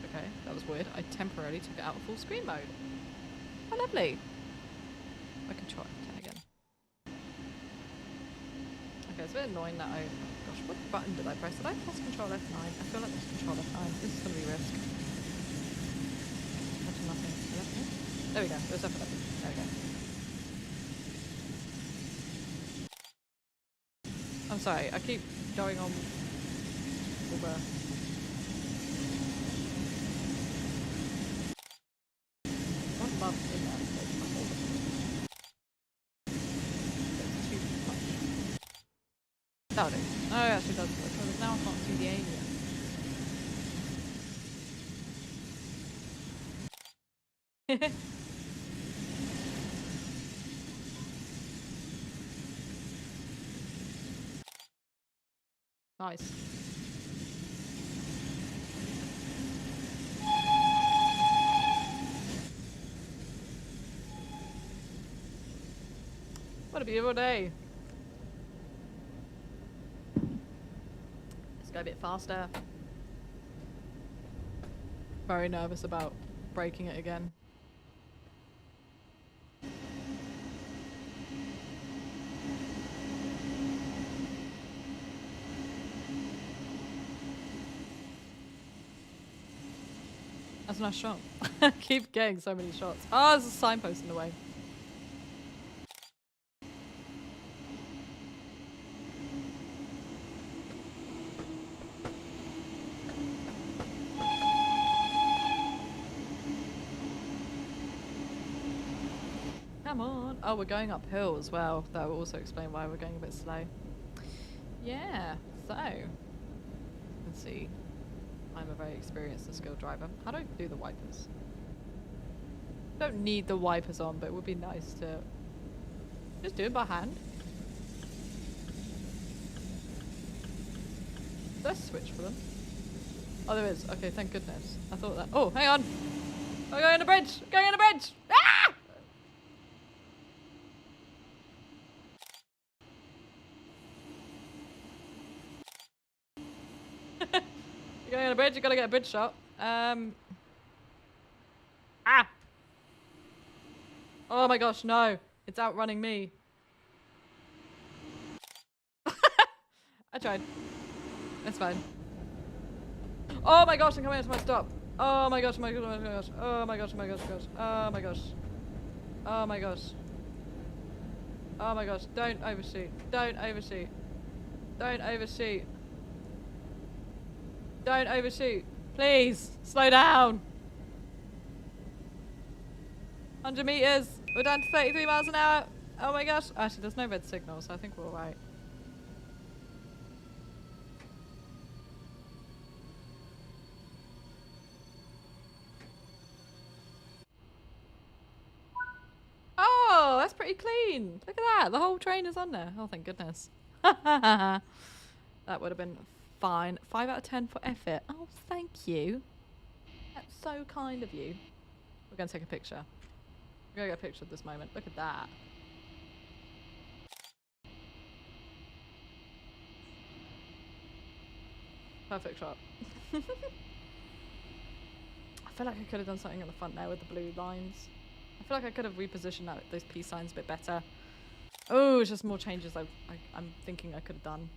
Okay, that was weird. I temporarily took it out of full screen mode. Oh, lovely. I can try it again. Okay, it's a bit annoying that I... Gosh, what button did I press? Did I press Control F9? I feel like it was Control F9. This is going to be risk. Touching nothing. There we go. There's definitely. There we go. I'm sorry. I keep going on... Uber. What love in that? That'll do. Oh, it actually does work. Because now I can't see the alien. Nice. What a beautiful day. Let's go a bit faster. Very nervous about breaking it again. That's a nice shot. Keep getting so many shots. Oh, there's a signpost in the way. Come on. Oh, we're going uphill as well. That will also explain why we're going a bit slow. Yeah, so. Let's see. I'm a very experienced and skilled driver. How do I do the wipers? Don't need the wipers on, but it would be nice to just do it by hand. Is there a switch for them? Oh, there is. Okay, thank goodness. I thought that. Oh, hang on. I'm going on the bridge. I'm going on the bridge. Ah! You're going on a bridge. You gotta get a bridge shot. Ah! Oh my gosh, no. It's outrunning me. I tried. It's fine. Oh my gosh, I'm coming into my stop. Oh my gosh, oh my gosh, oh my gosh. Oh my gosh, oh my gosh, gosh. Oh my gosh. Oh my gosh. Oh my gosh. Don't overshoot. Don't overshoot. Don't overshoot. Don't overshoot. Please, slow down. 100 meters. We're down to 33 miles an hour. Oh my gosh. Actually, there's no red signal, so I think we're alright. Oh, that's pretty clean. Look at that. The whole train is on there. Oh, thank goodness. That would have been fine. 5 out of 10 for effort. Oh, thank you. That's so kind of you. We're going to take a picture. We're going to get a picture of this moment. Look at that. Perfect shot. feel like I could have done something on the front there with the blue lines. I feel like I could have repositioned those peace signs a bit better. Oh, it's just more changes I'm thinking I could have done.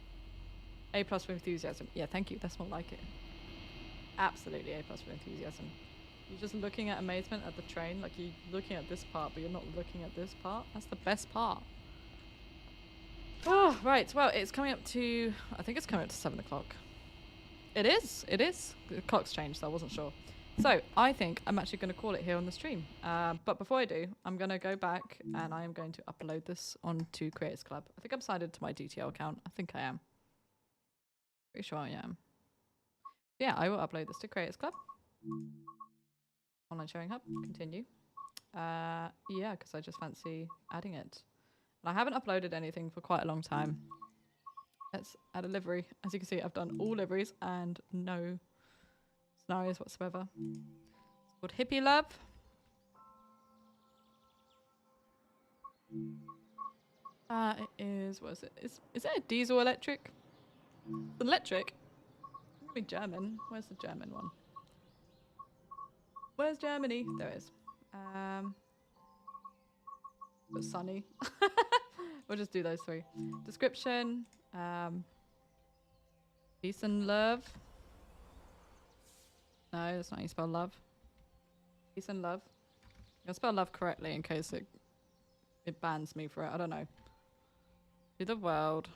A+ for enthusiasm. Yeah, thank you. That's more like it. Absolutely A+ for enthusiasm. You're just looking at amazement at the train, like you're looking at this part, but you're not looking at this part. That's the best part. Oh, right. Well, it's coming up to, I think it's coming up to 7 o'clock. It is. The clock's changed, so I wasn't sure. So I think I'm actually going to call it here on the stream. But before I do, I'm going to go back and I am going to upload this onto Creators Club. I think I'm signed into my DTL account. I think I am. Pretty sure I am. Yeah, I will upload this to Creators Club. Online sharing hub. Continue. Yeah, because I just fancy adding it. And I haven't uploaded anything for quite a long time. Let's add a livery. As you can see, I've done all liveries and no scenarios whatsoever. It's called Hippie Love. It is, what is it? Is it a diesel electric? It's electric? It's gonna be German. Where's the German one? Where's Germany? There it is. But sunny. We'll just do those three. Description. Peace and love. No, that's not how you spell love. Peace and love. I'm gonna spell love correctly in case it bans me for it. I don't know. To the world.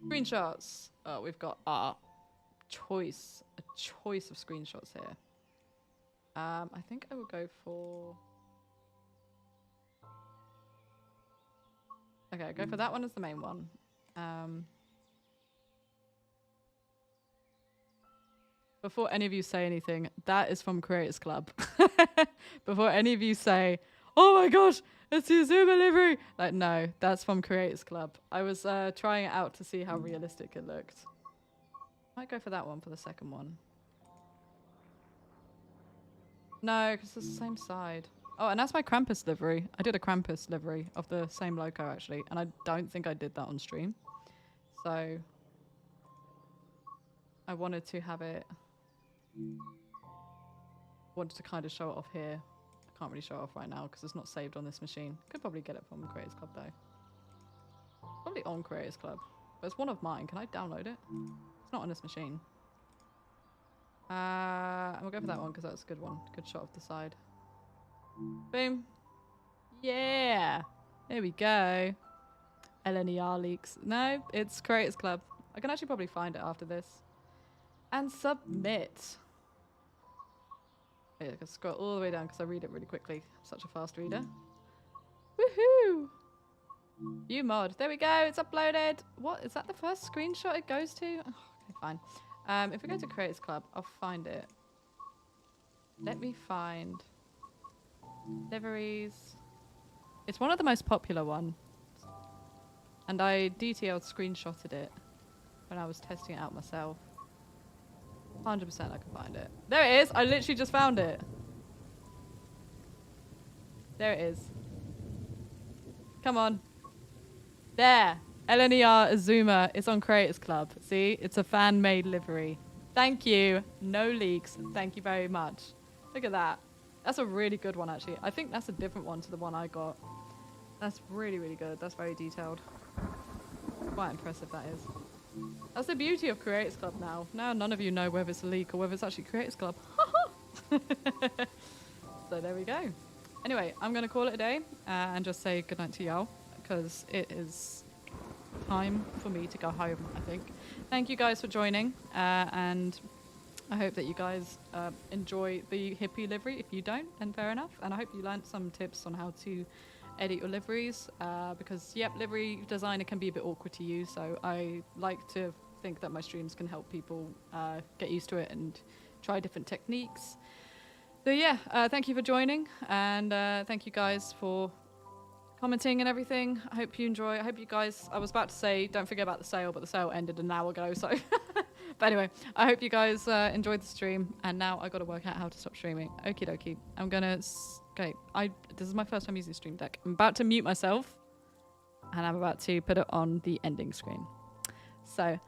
Screenshots. Oh, we've got a choice of screenshots here. I think I will go for. Okay, go for that one as the main one. Before any of you say anything, that is from Creators Club. Before any of you say, oh my gosh, it's the Azuma livery. Like, no, that's from Creators Club. I was trying it out to see how realistic it looked. Might go for that one for the second one. No, because it's the same side. Oh, and that's my Krampus livery. I did a Krampus livery of the same loco, actually. And I don't think I did that on stream. So I wanted to have it. Wanted to kind of show it off here. I can't really show it off right now because it's not saved on this machine. Could probably get it from Creators Club, though. Probably on Creators Club. But it's one of mine. Can I download it? It's not on this machine. And we'll go for that one because that's a good one. Good shot of the side. Boom. Yeah. There we go. LNER leaks. No, it's Creators Club. I can actually probably find it after this. And submit. I can scroll all the way down because I read it really quickly. I'm such a fast reader. Woohoo! View mod. There we go. It's uploaded. What? Is that the first screenshot it goes to? Oh, okay, fine. If we go to Creators Club, I'll find it. Let me find liveries. It's one of the most popular ones. And I DTL'd screenshotted it when I was testing it out myself. 100% I can find it. There it is. I literally just found it. There it is. Come on. There. LNER Azuma is on Creators Club. See? It's a fan-made livery. Thank you. No leaks. Thank you very much. Look at that. That's a really good one, actually. I think that's a different one to the one I got. That's really, really good. That's very detailed. Quite impressive, that is. That's the beauty of Creators Club now. Now none of you know whether it's a leak or whether it's actually Creators Club. So there we go. Anyway, I'm going to call it a day and just say goodnight to y'all because it is time for me to go home, I think. Thank you guys for joining and I hope that you guys enjoy the hippie livery. If you don't, then fair enough. And I hope you learned some tips on how to edit your liveries because, yep, livery designer can be a bit awkward to use. So I like to think that my streams can help people get used to it and try different techniques. So yeah, thank you for joining and thank you guys for commenting and everything. I hope you enjoy. I hope you guys, I was about to say don't forget about the sale, but the sale ended an hour ago, so but anyway, I hope you guys enjoyed the stream and now I got to work out how to stop streaming. Okie dokie. I'm gonna okay, this is my first time using Stream Deck. I'm about to mute myself and I'm about to put it on the ending screen. So